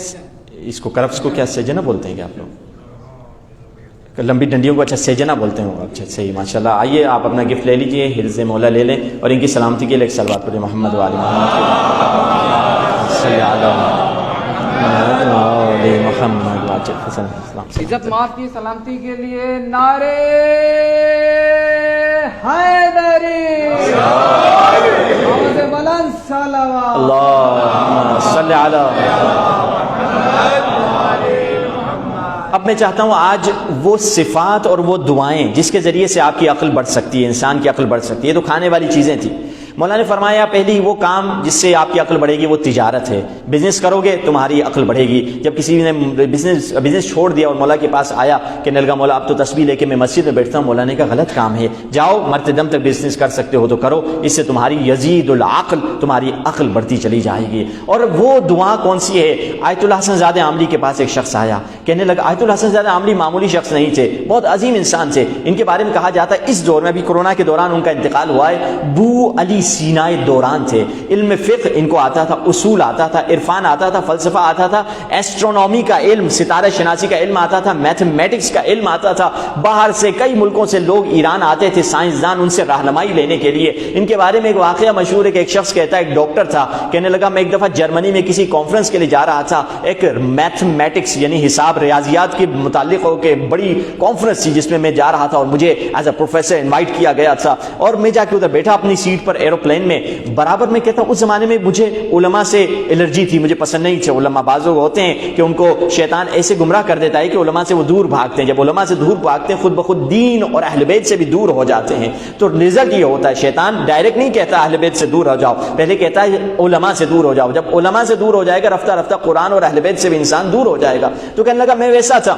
اس کو کرفس کو کیا سیجنا بولتے ہیں کیا آپ لوگ؟ لمبی ڈنڈیوں کو اچھا سیجنا بولتے ہیں. اچھا صحیح ماشاءاللہ. آئیے آپ اپنا گفٹ لے لیجئے, حرز مولا لے لیں, اور ان کی سلامتی کے لیے ایک صلوات پڑھیں محمد و آل محمد. عزت مآب کی سلامتی کے لیے نعرے حیدری, آواز بلند صلوات. اللہم صلی علی. اب اب میں چاہتا ہوں آج وہ صفات اور وہ دعائیں جس کے ذریعے سے آپ کی عقل بڑھ سکتی ہے، انسان کی عقل بڑھ سکتی ہے، تو کھانے والی چیزیں تھیں۔ مولا نے فرمایا پہلی وہ کام جس سے آپ کی عقل بڑھے گی وہ تجارت ہے، بزنس کرو گے تمہاری عقل بڑھے گی۔ جب کسی نے بزنس چھوڑ دیا اور مولا کے پاس آیا کہ نلگا مولا اب تو تسبیح لے کے میں مسجد میں بیٹھتا ہوں، مولا نے کہا غلط کام ہے، جاؤ مرتے دم تک بزنس کر سکتے ہو تو کرو، اس سے تمہاری یزید العقل، تمہاری عقل بڑھتی چلی جائے گی۔ اور وہ دعا کون سی ہے؟ آیت اللہ حسن زادہ عاملی کے پاس ایک شخص آیا، کہنے لگا آیت اللہ حسن زادہ عاملی معمولی شخص نہیں تھے، بہت عظیم انسان تھے، ان کے بارے میں کہا جاتا ہے اس دور میں بھی کورونا کے دوران ان کا انتقال ہوا ہے، بو علی سینائی دوران تھے، علم فقہ ان کو آتا تھا، اصول آتا تھا، عرفان آتا تھا، فلسفہ آتا تھا، ایسٹرونومی کا علم، ستارہ شناسی کا علم آتا تھا، میتھمیٹکس کا علم آتا تھا، باہر سے کئی ملکوں سے لوگ ایران آتے تھے سائنسدان ان سے رہنمائی لینے کے لیے۔ ان کے بارے میں ایک واقعہ مشہور ہے کہ ایک شخص کہتا ہے، ایک ڈاکٹر تھا، کہنے لگا میں ایک دفعہ جرمنی میں کسی کانفرنس کے لیے جا رہا تھا، ایک میتھمیٹکس یعنی حساب ریاضیات کے متعلق ہو کے بڑی کانفرنس تھی جس میں میں جا رہا تھا اور مجھے ایز اے پروفیسر انوائٹ کیا گیا تھا، اور میں جا کے ادھر بیٹھا اپنی سیٹ پر ایروپلین میں، برابر میں کہتا ہوں اس زمانے میں مجھے علماء سے الرجی تھی، مجھے پسند نہیں تھے علماء، بعض لوگ ہوتے ہیں کہ ان کو شیطان ایسے گمراہ کر دیتا ہے کہ علماء سے وہ دور بھاگتے ہیں، جب علماء سے دور بھاگتے ہیں خود بخود دین اور اہل بیت سے بھی دور ہو جاتے ہیں، تو رزلٹ یہ ہوتا ہے شیطان ڈائریکٹ نہیں کہتا اہل بیت سے دور ہو جاؤ، پہلے کہتا ہے علماء سے دور ہو جاؤ، جب علماء سے دور ہو جائے گا رفتہ رفتہ قرآن اور اہل بیت سے بھی انسان دور ہو جائے گا۔ تو کہنے لگا میں ویسا تھا،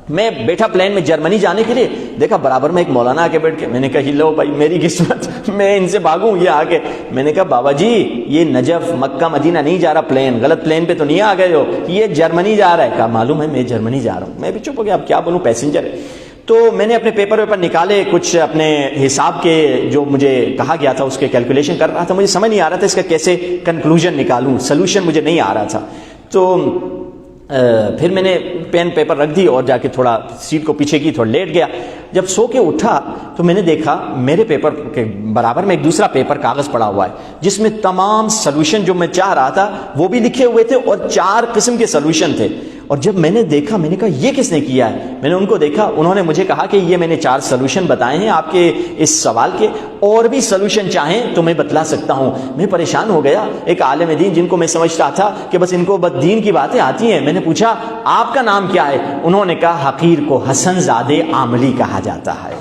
میں بیٹھا پلین میں جرمنی جانے کے لیے، دیکھا برابر میں ایک مولانا آ کے بیٹھ کے، میں نے کہا لو بھائی میری قسمت، میں ان سے بھاگوں یہ آ کے، میں نے کہا بابا جی یہ نجف مکہ مدینہ نہیں جا رہا پلین، غلط پلین پہ تو نہیں آ گئے ہو، یہ جرمنی جا رہا ہے۔ کہا معلوم ہے میں جرمنی جا رہا ہوں، میں بھی چپ ہو گیا اب کیا بولوں، پیسنجر ہے۔ تو میں نے اپنے پیپر نکالے، کچھ اپنے حساب کے جو مجھے کہا گیا تھا اس کے کیلکولیشن کر رہا تھا، مجھے سمجھ نہیں آ رہا تھا اس کا کیسے کنکلوژن نکالوں، سلوشن مجھے نہیں آ رہا تھا۔ تو پھر میں نے پین پیپر رکھ دی اور جا کے تھوڑا سیٹ کو پیچھے کی، تھوڑا لیٹ گیا۔ جب سو کے اٹھا تو میں نے دیکھا میرے پیپر کے برابر میں ایک دوسرا پیپر کاغذ پڑا ہوا ہے جس میں تمام سلوشن جو میں چاہ رہا تھا وہ بھی لکھے ہوئے تھے اور 4 قسم کے سلوشن تھے۔ اور جب میں نے دیکھا میں نے کہا یہ کس نے کیا ہے، میں نے ان کو دیکھا، انہوں نے مجھے کہا کہ یہ میں نے 4 سلوشن بتائے ہیں آپ کے اس سوال کے، اور بھی سلوشن چاہیں تو میں بتلا سکتا ہوں۔ میں پریشان ہو گیا، ایک عالم دین جن کو میں سمجھتا تھا کہ بس ان کو بس دین کی باتیں آتی ہیں، میں نے پوچھا آپ کا نام کیا ہے؟ انہوں نے کہا حقیر کو حسن زادہ عاملی کہا جاتا ہے۔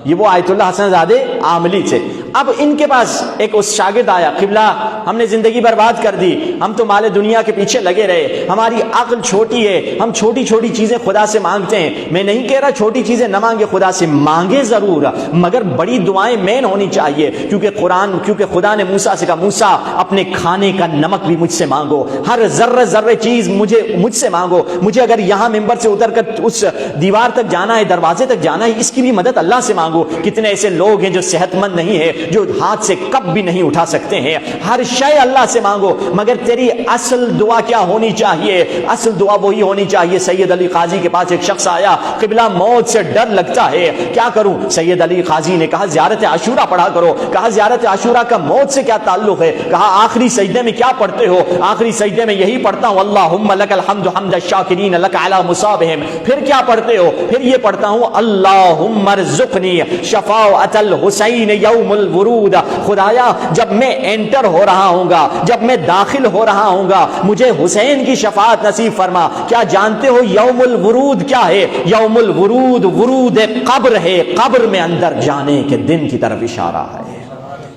یہ وہ آیت اللہ حسن زادہ عاملی تھے۔ اب ان کے پاس ایک اس شاگرد آیا، قبلہ ہم نے زندگی برباد کر دی، ہم تو مال دنیا کے پیچھے لگے رہے، ہماری عقل چھوٹی ہے، ہم چھوٹی چھوٹی چیزیں خدا سے مانگتے ہیں۔ میں نہیں کہہ رہا چھوٹی چیزیں نہ مانگے، خدا سے مانگے ضرور، مگر بڑی دعائیں مین ہونی چاہیے، کیونکہ خدا نے موسیٰ سے کہا موسیٰ اپنے کھانے کا نمک بھی مجھ سے مانگو، ہر ذرے چیز مجھ سے مانگو، مجھے اگر یہاں ممبر سے اتر کر اس دیوار تک جانا ہے، دروازے تک جانا ہے، اس کی بھی مدد اللہ سے مانگو۔ کتنے ایسے لوگ ہیں جو صحت مند نہیں ہے، جو ہاتھ سے کپ بھی نہیں اٹھا سکتے ہیں، ہر شے اللہ سے مانگو، مگر تیری اصل دعا کیا ہونی چاہیے؟ اصل دعا وہی ہونی چاہیے۔ سید علی قاضی کے پاس ایک شخص آیا، قبلہ موت سے ڈر لگتا ہے، کیا کروں؟ سید علی قاضی نے کہا زیارت عاشورہ پڑھا کرو۔ کہا زیارت عاشورہ کا موت سے کیا تعلق ہے؟ کہا آخری سجدے میں کیا پڑھتے ہو؟ آخری سجدے میں یہی پڑھتا ہوں اللہم لک الحمد حمد الشاکرین لک علی مصابہم۔ پھر کیا پڑھتے ہو؟ پھر یہ پڑھتا ہوں اللہم ارزقنی شفاعت الحسین یوم الورود۔ خدایا جب میں انٹر ہو رہا ہوں گا، جب میں داخل ہو رہا ہوں گا، مجھے حسین کی شفاعت نصیب فرما۔ کیا جانتے ہو یوم الورود کیا ہے؟ یوم الورود ورود قبر ہے، قبر میں اندر جانے کے دن کی طرف اشارہ ہے۔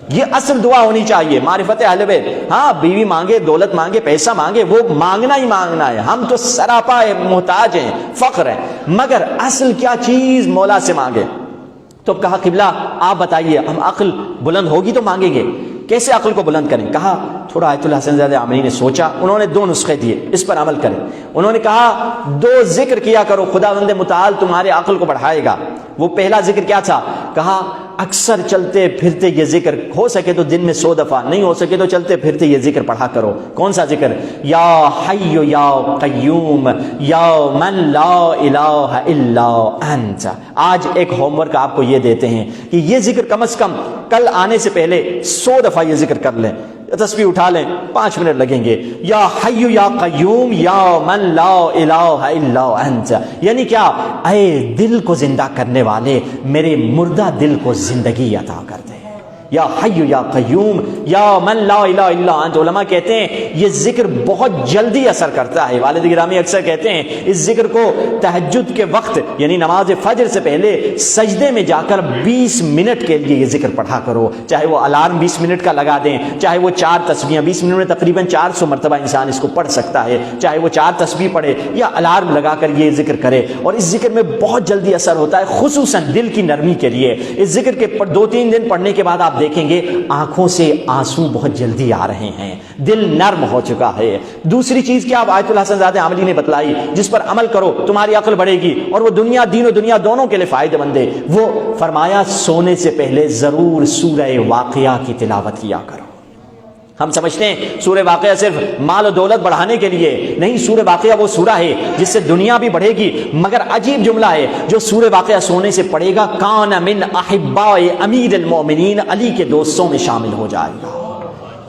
یہ اصل دعا ہونی چاہیے، معرفت اہل بیت۔ ہاں بیوی مانگے، دولت مانگے، پیسہ مانگے، وہ مانگنا ہی مانگنا ہے، ہم تو سراپا محتاج ہیں، فقر ہیں، مگر اصل کیا چیز؟ مولا سے مانگے۔ تو کہا قبلہ آپ بتائیے، ہم عقل بلند ہوگی تو مانگیں گے، کیسے عقل کو بلند کریں؟ کہا تھوڑا آیت اللہ حسن زادہ عاملی نے سوچا، انہوں نے 2 نسخے دیے، اس پر عمل کریں۔ انہوں نے کہا 2 ذکر کیا کرو، خداوند متعال تمہارے عقل کو بڑھائے گا۔ وہ پہلا ذکر کیا تھا؟ کہا اکثر چلتے پھرتے یہ ذکر، ہو سکے تو دن میں 100 دفعہ، نہیں ہو سکے تو چلتے پھرتے یہ ذکر پڑھا کرو۔ کون سا ذکر؟ یا حی یا قیوم یا من لا الہ الا انت۔ آج ایک ہوم ورک آپ کو یہ دیتے ہیں کہ یہ ذکر کم از کم کل آنے سے پہلے 100 دفعہ یہ ذکر کر لیں، تسبیح اٹھا لیں، 5 منٹ لگیں گے۔ یا حی یا قیوم یا من لا الہ الا انت، یعنی کیا؟ اے دل کو زندہ کرنے والے، میرے مردہ دل کو زندگی عطا کر دے۔ یا حی یا قیوم یا من لا الہ الا انت. علماء کہتے ہیں یہ ذکر بہت جلدی اثر کرتا ہے. والد گرامی اکثر کہتے ہیں اس ذکر کو تہجد کے وقت یعنی نماز فجر سے پہلے سجدے میں جا کر 20 منٹ کے لیے یہ ذکر پڑھا کرو. چاہے وہ الارم 20 منٹ کا لگا دیں, چاہے وہ 4 تسبیحیں 20 منٹ میں تقریباً 400 مرتبہ انسان اس کو پڑھ سکتا ہے, چاہے وہ 4 تسبیح پڑھے یا الارم لگا کر یہ ذکر کرے. اور اس ذکر میں بہت جلدی اثر ہوتا ہے, خصوصاً دل کی نرمی کے لیے. اس ذکر کے 2-3 دن پڑھنے کے بعد آپ دیکھیں گے آنکھوں سے آنسو بہت جلدی آ رہے ہیں, دل نرم ہو چکا ہے. دوسری چیز کیا آیت الحسن زادہ عملی نے بتلائی, جس پر عمل کرو تمہاری عقل بڑھے گی اور وہ دنیا دین و دنیا دونوں کے لیے فائدہ مند ہے. وہ فرمایا سونے سے پہلے ضرور سورہ واقعہ کی تلاوت کیا کرو. ہم سمجھتے ہیں سورہ واقعہ صرف مال و دولت بڑھانے کے لیے نہیں. سورہ واقعہ وہ سورہ ہے جس سے دنیا بھی بڑھے گی, مگر عجیب جملہ ہے, جو سورہ واقعہ سونے سے پڑھے گا کان من احباء امیر المومنین, علی کے دوستوں میں شامل ہو جائے گا.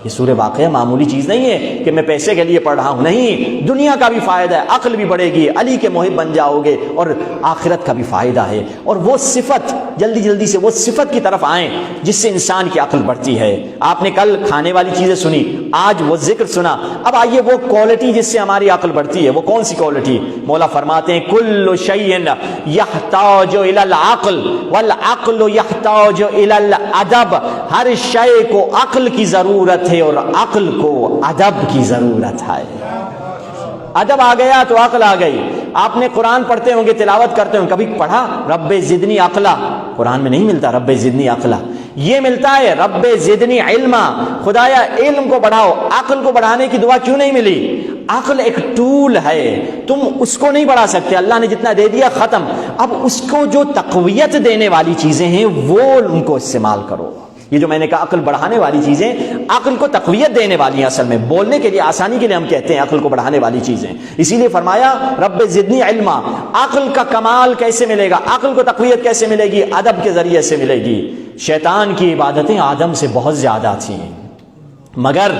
یہ سورہ واقعہ معمولی چیز نہیں ہے کہ میں پیسے کے لیے پڑھ رہا ہوں, نہیں, دنیا کا بھی فائدہ ہے, عقل بھی بڑھے گی, علی کے محب بن جاؤ گے, اور آخرت کا بھی فائدہ ہے. اور وہ صفت جلدی جلدی سے وہ صفت کی طرف آئیں جس سے انسان کی عقل بڑھتی ہے. آپ نے کل کھانے والی چیزیں سنی, آج وہ ذکر سنا. اب آئیے وہ کوالٹی جس سے ہماری عقل بڑھتی ہے, وہ کون سی کوالٹی؟ مولا فرماتے ہیں کل شیء یحتاج الی العقل والعقل یحتاج الی الادب. ہر شے کو عقل کی ضرورت ہے اور عقل کو ادب کی ضرورت ہے. ادب آ گیا تو عقل آ گئی. آپ نے قرآن پڑھتے ہوں گے, تلاوت کرتے ہوں, کبھی پڑھا رب زدنی عقلا؟ قرآن میں نہیں ملتا رب زدنی عقلا, یہ ملتا ہے رب زدنی علما. خدایا علم کو بڑھاؤ. عقل کو بڑھانے کی دعا کیوں نہیں ملی؟ عقل ایک ٹول ہے, تم اس کو نہیں بڑھا سکتے. اللہ نے جتنا دے دیا ختم. اب اس کو جو تقویت دینے والی چیزیں ہیں وہ ان کو استعمال کرو. یہ جو میں نے کہا عقل بڑھانے والی چیزیں, عقل کو تقویت دینے والی ہیں. اصل میں بولنے کے لیے آسانی کے لیے ہم کہتے ہیں عقل کو بڑھانے والی چیزیں. اسی لیے فرمایا رب زدنی علما. عقل کا کمال کیسے ملے گا, عقل کو تقویت کیسے ملے گی؟ ادب کے ذریعے سے ملے گی. شیطان کی عبادتیں آدم سے بہت زیادہ تھیں, مگر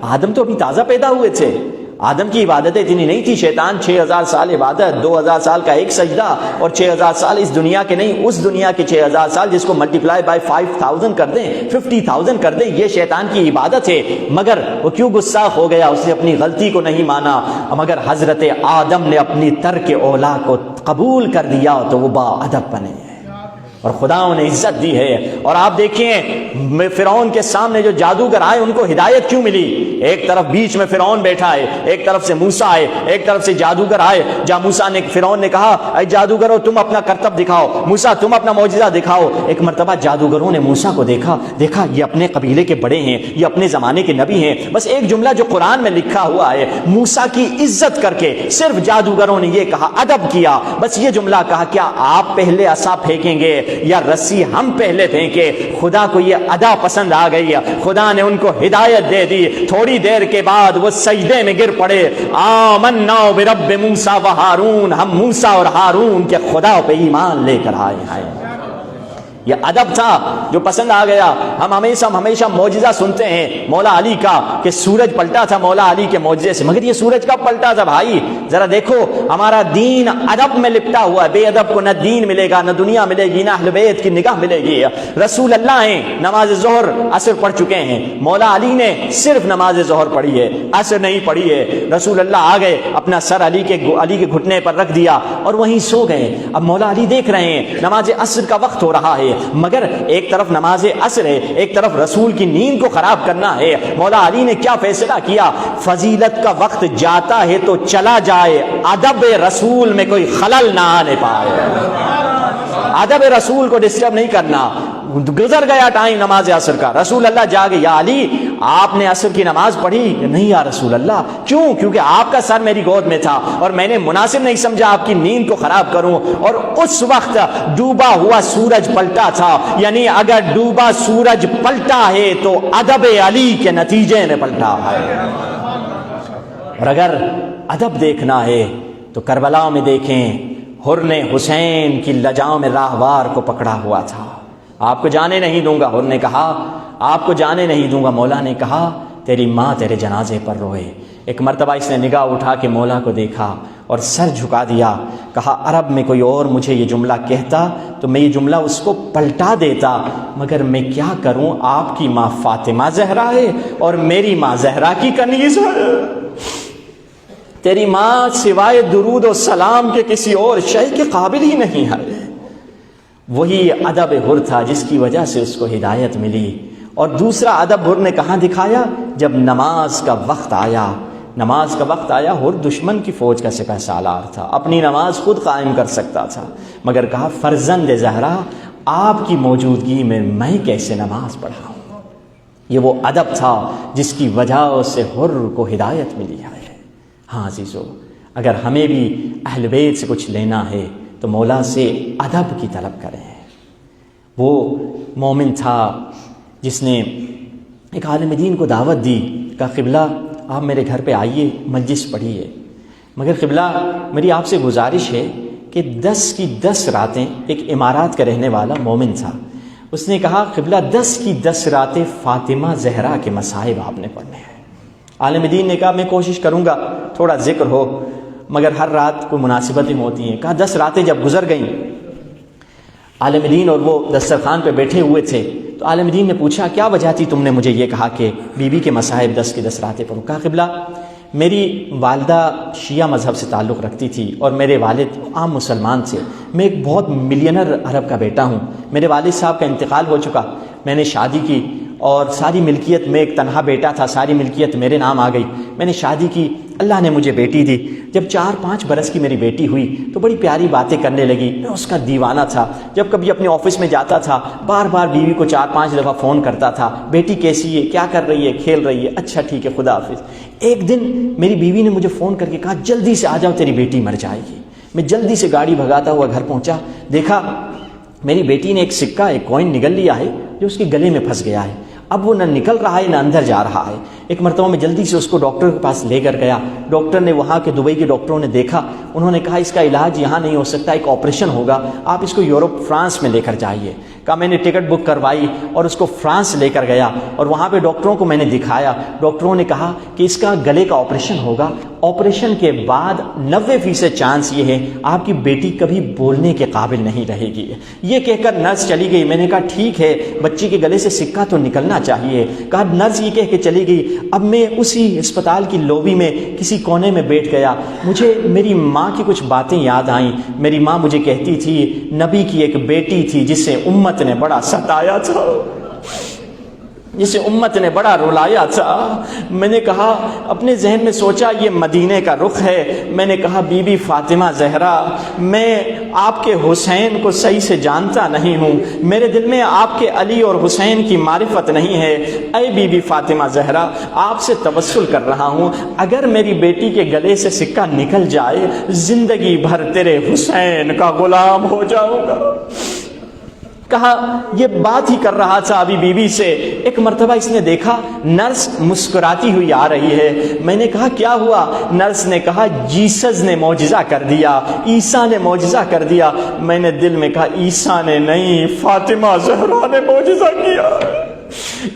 آدم تو ابھی تازہ پیدا ہوئے تھے. آدم کی عبادتیں اتنی نہیں تھی. شیطان 6000 سال عبادت, 2000 سال کا ایک سجدہ, اور 6000 سال اس دنیا کے نہیں, اس دنیا کے 6000 سال جس کو ملٹیپلائی بائی 5000 کر دیں, 50000 کر دیں, یہ شیطان کی عبادت ہے. مگر وہ کیوں گستاخ ہو گیا؟ اس نے اپنی غلطی کو نہیں مانا. مگر حضرت آدم نے اپنی ترک اولا کو قبول کر دیا تو وہ با ادب بنے, اور خدا انہیں عزت دی ہے. اور آپ دیکھیں فرعون کے سامنے جو جادوگر آئے ان کو ہدایت کیوں ملی؟ ایک طرف بیچ میں فرعون بیٹھا ہے, ایک طرف سے موسیٰ آئے, ایک طرف سے جادوگر آئے. جہاں موسیٰ نے فرعون نے کہا اے جادوگروں تم اپنا کرتب دکھاؤ, موسیٰ تم اپنا معجزہ دکھاؤ. ایک مرتبہ جادوگروں نے موسیٰ کو دیکھا یہ اپنے قبیلے کے بڑے ہیں, یہ اپنے زمانے کے نبی ہیں. بس ایک جملہ جو قرآن میں لکھا ہوا ہے, موسیٰ کی عزت کر کے صرف جادوگروں نے یہ کہا, ادب کیا, بس یہ جملہ کہا کیا آپ پہلے عصا پھینکیں گے یا رسی ہم پہلے پھینکے؟ خدا کو یہ ادا پسند آ گئی, خدا نے ان کو ہدایت دے دی. تھوڑی دیر کے بعد وہ سجدے میں گر پڑے. آمنا برب موسیٰ و ہارون, ہم موسیٰ اور ہارون کے خدا پہ ایمان لے کر آئے ہیں. یہ ادب تھا جو پسند آ گیا. ہم ہمیشہ معجزہ سنتے ہیں مولا علی کا کہ سورج پلٹا تھا مولا علی کے معجزے سے, مگر یہ سورج کب پلٹا تھا بھائی؟ ذرا دیکھو ہمارا دین ادب میں لپٹا ہوا ہے. بے ادب کو نہ دین ملے گا, نہ دنیا ملے گی, نہ اہل بیت کی نگاہ ملے گی. رسول اللہ ہیں, نماز ظہر عصر پڑھ چکے ہیں. مولا علی نے صرف نماز ظہر پڑھی ہے, عصر نہیں پڑھی ہے. رسول اللہ آ گئے, اپنا سر علی کے گھٹنے پر رکھ دیا اور وہیں سو گئے. اب مولا علی دیکھ رہے ہیں نماز عصر کا وقت ہو رہا ہے, مگر ایک طرف نماز عصر ہے, ایک طرف رسول کی نیند کو خراب کرنا ہے. مولا علی نے کیا فیصلہ کیا؟ فضیلت کا وقت جاتا ہے تو چلا جائے, ادب رسول میں کوئی خلل نہ آنے پائے. ادب رسول کو ڈسٹرب نہیں کرنا. گزر گیا ٹائم نماز عصر کا, رسول اللہ جاگے, یا علی آپ نے عصر کی نماز پڑھی؟ نہیں یا رسول اللہ. کیوں؟ کیونکہ آپ کا سر میری گود میں تھا اور میں نے مناسب نہیں سمجھا آپ کی نیند کو خراب کروں. اور اس وقت ڈوبا ہوا سورج پلٹا تھا, یعنی اگر ڈوبا سورج پلٹا ہے تو ادب علی کے نتیجے میں پلٹا ہے. اور اگر ادب دیکھنا ہے تو کربلا میں دیکھیں, حر نے حسین کی لجاؤں میں راہوار کو پکڑا ہوا تھا. آپ کو جانے نہیں دوں گا, حر نے کہا آپ کو جانے نہیں دوں گا. مولا نے کہا تیری ماں تیرے جنازے پر روئے. ایک مرتبہ اس نے نگاہ اٹھا کے مولا کو دیکھا اور سر جھکا دیا، کہا عرب میں کوئی اور مجھے یہ جملہ کہتا تو میں یہ جملہ اس کو پلٹا دیتا، مگر میں کیا کروں، آپ کی ماں فاطمہ زہرا ہے اور میری ماں زہرا کی کنیز ہے، تیری ماں سوائے درود و سلام کے کسی اور شے کے قابل ہی نہیں ہے۔ وہی ادب حر تھا جس کی وجہ سے اس کو ہدایت ملی۔ اور دوسرا ادب حر نے کہاں دکھایا؟ جب نماز کا وقت آیا، نماز کا وقت آیا، حر دشمن کی فوج کا سپہ سالار تھا، اپنی نماز خود قائم کر سکتا تھا، مگر کہا فرزند زہرا آپ کی موجودگی میں کیسے نماز پڑھاؤں؟ یہ وہ ادب تھا جس کی وجہ سے حر کو ہدایت ملی ہے۔ ہاں عزیزو، اگر ہمیں بھی اہل بیت سے کچھ لینا ہے تو مولا سے ادب کی طلب کریں۔ وہ مومن تھا جس نے ایک عالم دین کو دعوت دی، کہا قبلہ آپ میرے گھر پہ آئیے، مجلس پڑھیے، مگر قبلہ میری آپ سے گزارش ہے کہ 10 کی 10 راتیں، ایک امارات کا رہنے والا مومن تھا، اس نے کہا قبلہ 10 کی 10 راتیں فاطمہ زہرا کے مصائب آپ نے پڑھنے ہیں۔ عالم دین نے کہا میں کوشش کروں گا تھوڑا ذکر ہو، مگر ہر رات کو مناسبتیں ہوتی ہیں۔ کہا 10 راتیں جب گزر گئیں، عالم دین اور وہ دسترخوان پہ بیٹھے ہوئے تھے، تو عالم دین نے پوچھا کیا وجہ تھی تم نے مجھے یہ کہا کہ بی بی کے مصائب 10 کی 10 راتیں پڑھو؟ کہا قبلہ میری والدہ شیعہ مذہب سے تعلق رکھتی تھی اور میرے والد عام مسلمان تھے، میں ایک بہت ملینر عرب کا بیٹا ہوں، میرے والد صاحب کا انتقال ہو چکا، میں نے شادی کی اور ساری ملکیت، میں ایک تنہا بیٹا تھا، ساری ملکیت میرے نام آ گئی، میں نے شادی کی، اللہ نے مجھے بیٹی دی۔ جب 4-5 برس کی میری بیٹی ہوئی تو بڑی پیاری باتیں کرنے لگی، میں اس کا دیوانہ تھا، جب کبھی اپنے آفس میں جاتا تھا بار بار بیوی کو 4-5 دفعہ فون کرتا تھا، بیٹی کیسی ہے، کیا کر رہی ہے، کھیل رہی ہے، اچھا ٹھیک ہے خدا حافظ۔ ایک دن میری بیوی نے مجھے فون کر کے کہا جلدی سے آ جاؤ تیری بیٹی مر جائے گی۔ میں جلدی سے گاڑی بھگاتا ہوا گھر پہنچا، دیکھا میری بیٹی نے ایک سکہ، ایک کوئن نگل لیا ہے جو اس کے گلے میں پھنس گیا ہے، اب وہ نہ نکل رہا ہے نہ اندر جا رہا ہے۔ ایک مرتبہ میں جلدی سے اس کو ڈاکٹر کے پاس لے کر گیا، ڈاکٹر نے، وہاں کے دبئی کے ڈاکٹروں نے دیکھا، انہوں نے کہا اس کا علاج یہاں نہیں ہو سکتا، ایک آپریشن ہوگا، آپ اس کو یورپ فرانس میں لے کر جائیے۔ کہا میں نے ٹکٹ بک کروائی اور اس کو فرانس لے کر گیا اور وہاں پہ ڈاکٹروں کو میں نے دکھایا، ڈاکٹروں نے کہا کہ اس کا گلے کا آپریشن ہوگا، آپریشن کے بعد 90% چانس یہ ہے آپ کی بیٹی کبھی بولنے کے قابل نہیں رہے گی۔ یہ کہہ کر نرس چلی گئی۔ میں نے کہا ٹھیک ہے، بچی کے گلے سے سکہ تو نکلنا چاہیے۔ کہا نرس یہ کہہ کے چلی گئی۔ اب میں اسی اسپتال کی لوبی میں کسی کونے میں بیٹھ گیا، مجھے میری ماں کی کچھ باتیں یاد آئیں۔ میری ماں مجھے کہتی تھی نبی کی ایک بیٹی تھی جسے امت نے بڑا ستایا تھا، جسے امت نے بڑا رلایا تھا۔ میں نے کہا، اپنے ذہن میں سوچا یہ مدینے کا رخ ہے، میں نے کہا بی بی فاطمہ زہرا، میں آپ کے حسین کو صحیح سے جانتا نہیں ہوں، میرے دل میں آپ کے علی اور حسین کی معرفت نہیں ہے، اے بی بی فاطمہ زہرا آپ سے توسل کر رہا ہوں، اگر میری بیٹی کے گلے سے سکہ نکل جائے زندگی بھر تیرے حسین کا غلام ہو جاؤں گا۔ کہا یہ بات ہی کر رہا تھا ابھی بیوی سے، ایک مرتبہ اس نے دیکھا نرس مسکراتی ہوئی آ رہی ہے۔ میں نے کہا کیا ہوا؟ نرس نے کہا جیسس نے معجزہ کر دیا، عیسیٰ نے معجزہ کر دیا۔ میں نے دل میں کہا عیسیٰ نے نہیں، فاطمہ زہرا نے معجزہ کیا۔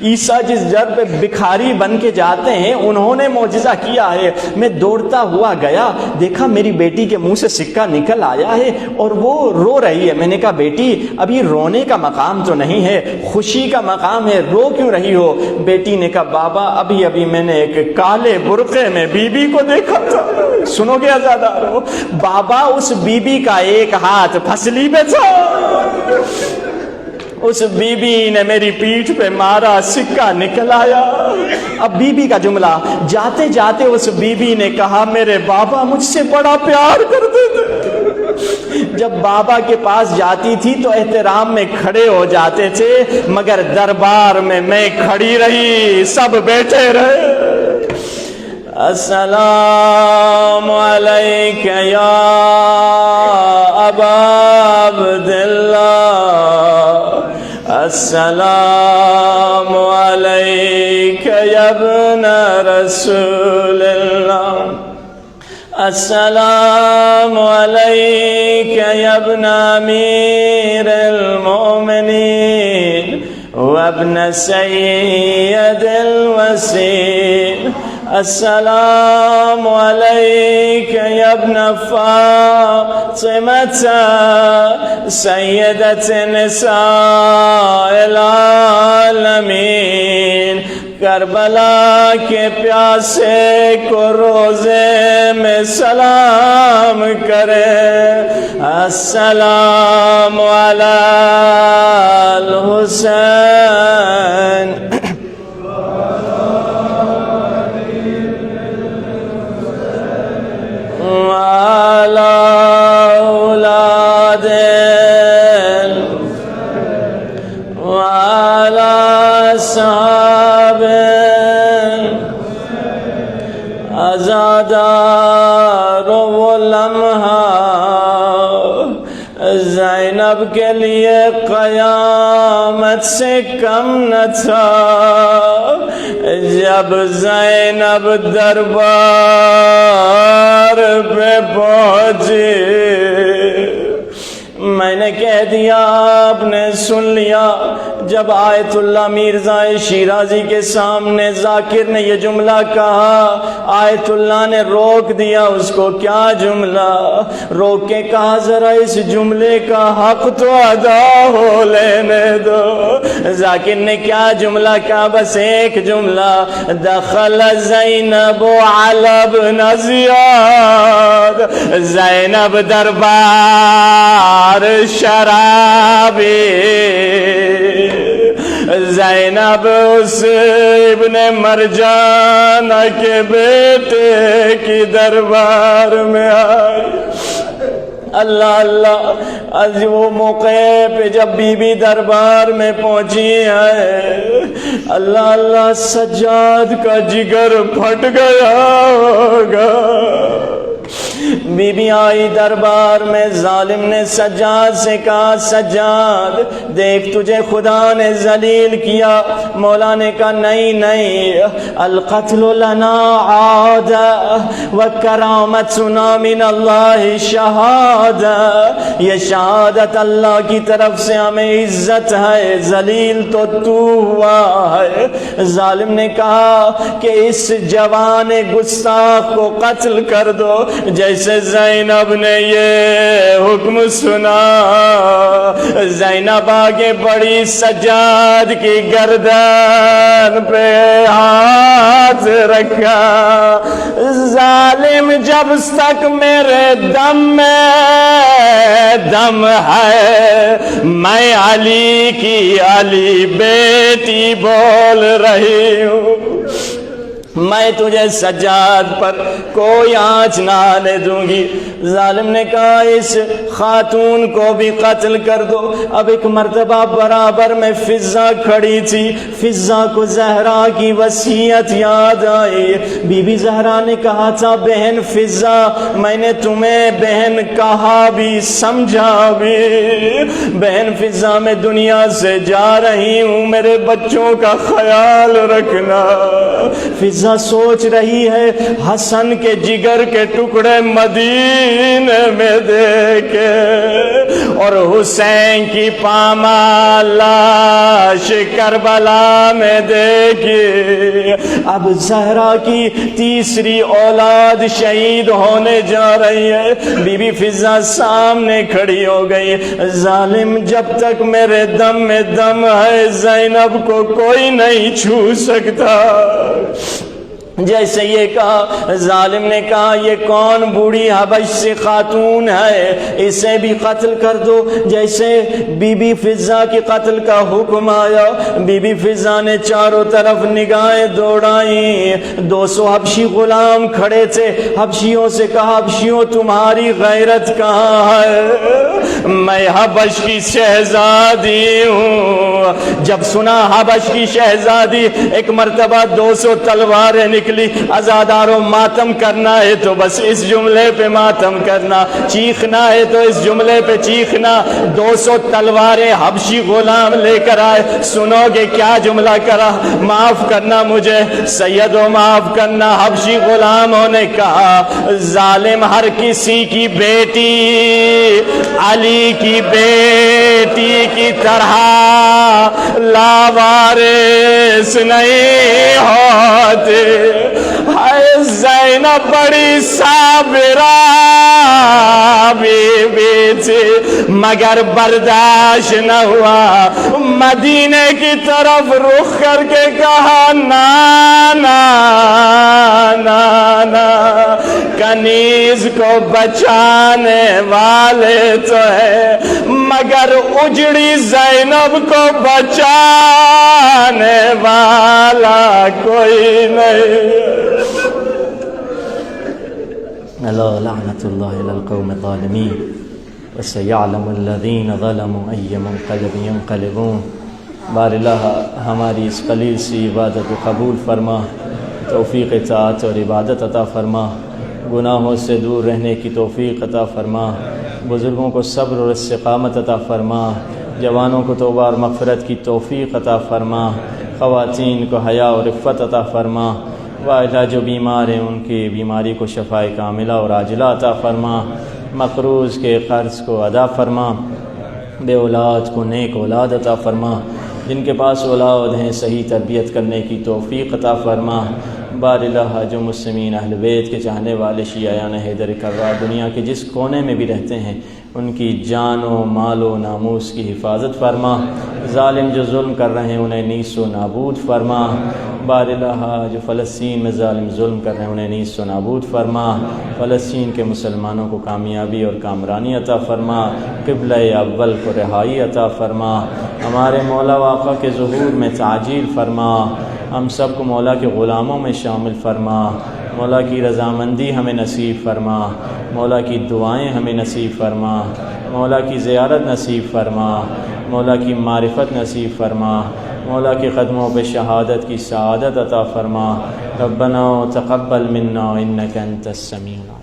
عیسیٰ جس جر پہ بکھاری بن کے جاتے ہیں انہوں نے معجزہ کیا ہے۔ میں دوڑتا ہوا گیا، دیکھا میری بیٹی کے منہ سے سکہ نکل آیا ہے اور وہ رو رہی ہے۔ میں نے کہا بیٹی ابھی رونے کا مقام تو نہیں ہے، خوشی کا مقام ہے، رو کیوں رہی ہو؟ بیٹی نے کہا بابا ابھی ابھی میں نے ایک کالے برقعے میں بی بی کو دیکھا تھا۔ سنو گے آزادارو، بابا اس بی بی کا ایک ہاتھ پھسلی پہ تھا، اس بی بی نے میری پیٹھ پہ مارا، سکہ نکل آیا۔ اب بی بی کا جملہ، جاتے جاتے اس بی بی نے کہا میرے بابا مجھ سے بڑا پیار کرتے تھے، جب بابا کے پاس جاتی تھی تو احترام میں کھڑے ہو جاتے تھے، مگر دربار میں کھڑی رہی، سب بیٹھے رہے۔ السلام علیک یا ابا عبداللہ، السلام علیک یا ابن رسول اللہ، السلام علیک یا ابن امیر المؤمنین وابن سید الوسیل، السلام عليك يا ابن فاطمة سيدة نساء العالمين کربلا کے پیاسے کو روزے میں سلام کرے السلام علی الحسین وعلى أولاد وعلى أصحاب عزادار وہ لمحہ زینب کے لیے قیامت سے کم نہ تھا جب زینب دربار پہ پہنچی میں نے کہہ دیا آپ نے سن لیا جب آیت اللہ مرزا شیرازی کے سامنے ذاکر نے یہ جملہ کہا آیت اللہ نے روک دیا اس کو کیا جملہ روک کے کہا ذرا اس جملے کا حق تو ادا ہو لینے دو ذاکر نے کیا جملہ کہا بس ایک جملہ دخل زینب علی ابن زیاد زینب دربار شرابی زینب اس ابن مرجانہ کے بیٹے کی دربار میں آئی اللہ اللہ آج وہ موقع پہ جب بی بی دربار میں پہنچی ہے اللہ اللہ سجاد کا جگر پھٹ گیا ہوگا بی بی آئی دربار میں ظالم نے سجاد سے کہا سجاد دیکھ تجھے خدا نے ذلیل کیا مولا نے کہا نہیں نہیں القتل لنا عادہ وکرامتنا من اللہ شہادہ یہ شہادت اللہ کی طرف سے ہمیں عزت ہے ذلیل تو تو ہوا ہے ظالم نے کہا کہ اس جوان گستاخ کو قتل کر دو جیسے زینب نے یہ حکم سنا زینب آگے بڑی سجاد کی گردن پہ ہاتھ رکھا ظالم جب تک میرے دم میں دم ہے میں علی کی علی بیٹی بول رہی ہوں میں تجھے سجاد پر کوئی آنچ نہ آنے دوں گی ظالم نے کہا اس خاتون کو بھی قتل کر دو اب ایک مرتبہ برابر میں فضا کھڑی تھی فضا کو زہرا کی وصیت یاد آئی بی بی زہرا نے کہا تھا بہن فضا میں نے تمہیں بہن کہا بھی سمجھا بھی بہن فضا میں دنیا سے جا رہی ہوں میرے بچوں کا خیال رکھنا فضا سوچ رہی ہے حسن کے جگر کے ٹکڑے مدینے میں دیکھے اور حسین کی پامال لاش کربلا میں دیکھے اب زہرا کی تیسری اولاد شہید ہونے جا رہی ہے بی بی فضا سامنے کھڑی ہو گئی ظالم جب تک میرے دم میں دم ہے زینب کو کوئی نہیں چھو سکتا جیسے یہ کہا ظالم نے کہا یہ کون بوڑھی حبش سے خاتون ہے اسے بھی قتل کر دو جیسے بی بی فضا کی قتل کا حکم آیا بی بی فضا نے چاروں طرف نگاہیں دوڑائیں 200 حبشی غلام کھڑے تھے حبشیوں سے کہا حبشیوں تمہاری غیرت کہاں ہے میں حبش کی شہزادی ہوں جب سنا حبش کی شہزادی ایک مرتبہ 200 تلواریں نکلی عزاداروں ماتم کرنا ہے تو بس اس جملے پہ ماتم کرنا چیخنا ہے تو اس جملے پہ چیخنا 200 تلواریں حبشی غلام لے کر آئے سنو گے کیا جملہ کرا معاف کرنا مجھے سیدو معاف کرنا حبشی غلاموں نے کہا ظالم ہر کسی کی بیٹی علی کی بیٹی کی طرح لاوارث نہیں ہوتے ہائے زینب بڑی صابرہ بی تھی مگر برداشت نہ ہوا، مدینے کی طرف رخ کر کے کہا نانا نانا کنیز کو بچانے والے تو ہے مگر اجڑی زینب کو بچانے والا کوئی نہیں۔ الا لعنت اللہ علی القوم الظالمین وسیعلم الذین ظلموا ای منقلب ینقلبون۔ بار اللہ ہماری اس قلیل سی عبادت کو قبول فرما، توفیق اطاعت اور عبادت عطا فرما، گناہوں سے دور رہنے کی توفیق عطا فرما، بزرگوں کو صبر اور استقامت عطا فرما، جوانوں کو توبہ اور مغفرت کی توفیق عطا فرما، خواتین کو حیا اور عفت عطا فرما، واجہ جو بیمار ہیں ان کی بیماری کو شفاء کاملہ اور عاجلہ عطا فرما، مقروض کے قرض کو ادا فرما، بے اولاد کو نیک اولاد عطا فرما، جن کے پاس اولاد ہیں صحیح تربیت کرنے کی توفیق عطا فرما۔ بار اللہ جو مسلمین اہل بیت کے چاہنے والے شیعیان حیدر کرار دنیا کے جس کونے میں بھی رہتے ہیں ان کی جان و مال و ناموس کی حفاظت فرما، ظالم جو ظلم کر رہے ہیں انہیں نیست و نابود فرما، بار اللہ جو فلسطین میں ظالم ظلم کر رہے ہیں انہیں نیست و نابود فرما، فلسطین کے مسلمانوں کو کامیابی اور کامرانی عطا فرما، قبلہ اول کو رہائی عطا فرما، ہمارے مولا و آقا کے ظہور میں تعجیل فرما، ہم سب کو مولا کے غلاموں میں شامل فرما، مولا کی رضامندی ہمیں نصیب فرما، مولا کی دعائیں ہمیں نصیب فرما، مولا کی زیارت نصیب فرما، مولا کی معرفت نصیب فرما، مولا کے قدموں پہ شہادت کی سعادت عطا فرما۔ ربنا تقبل منا انک انت السمیع العلیم۔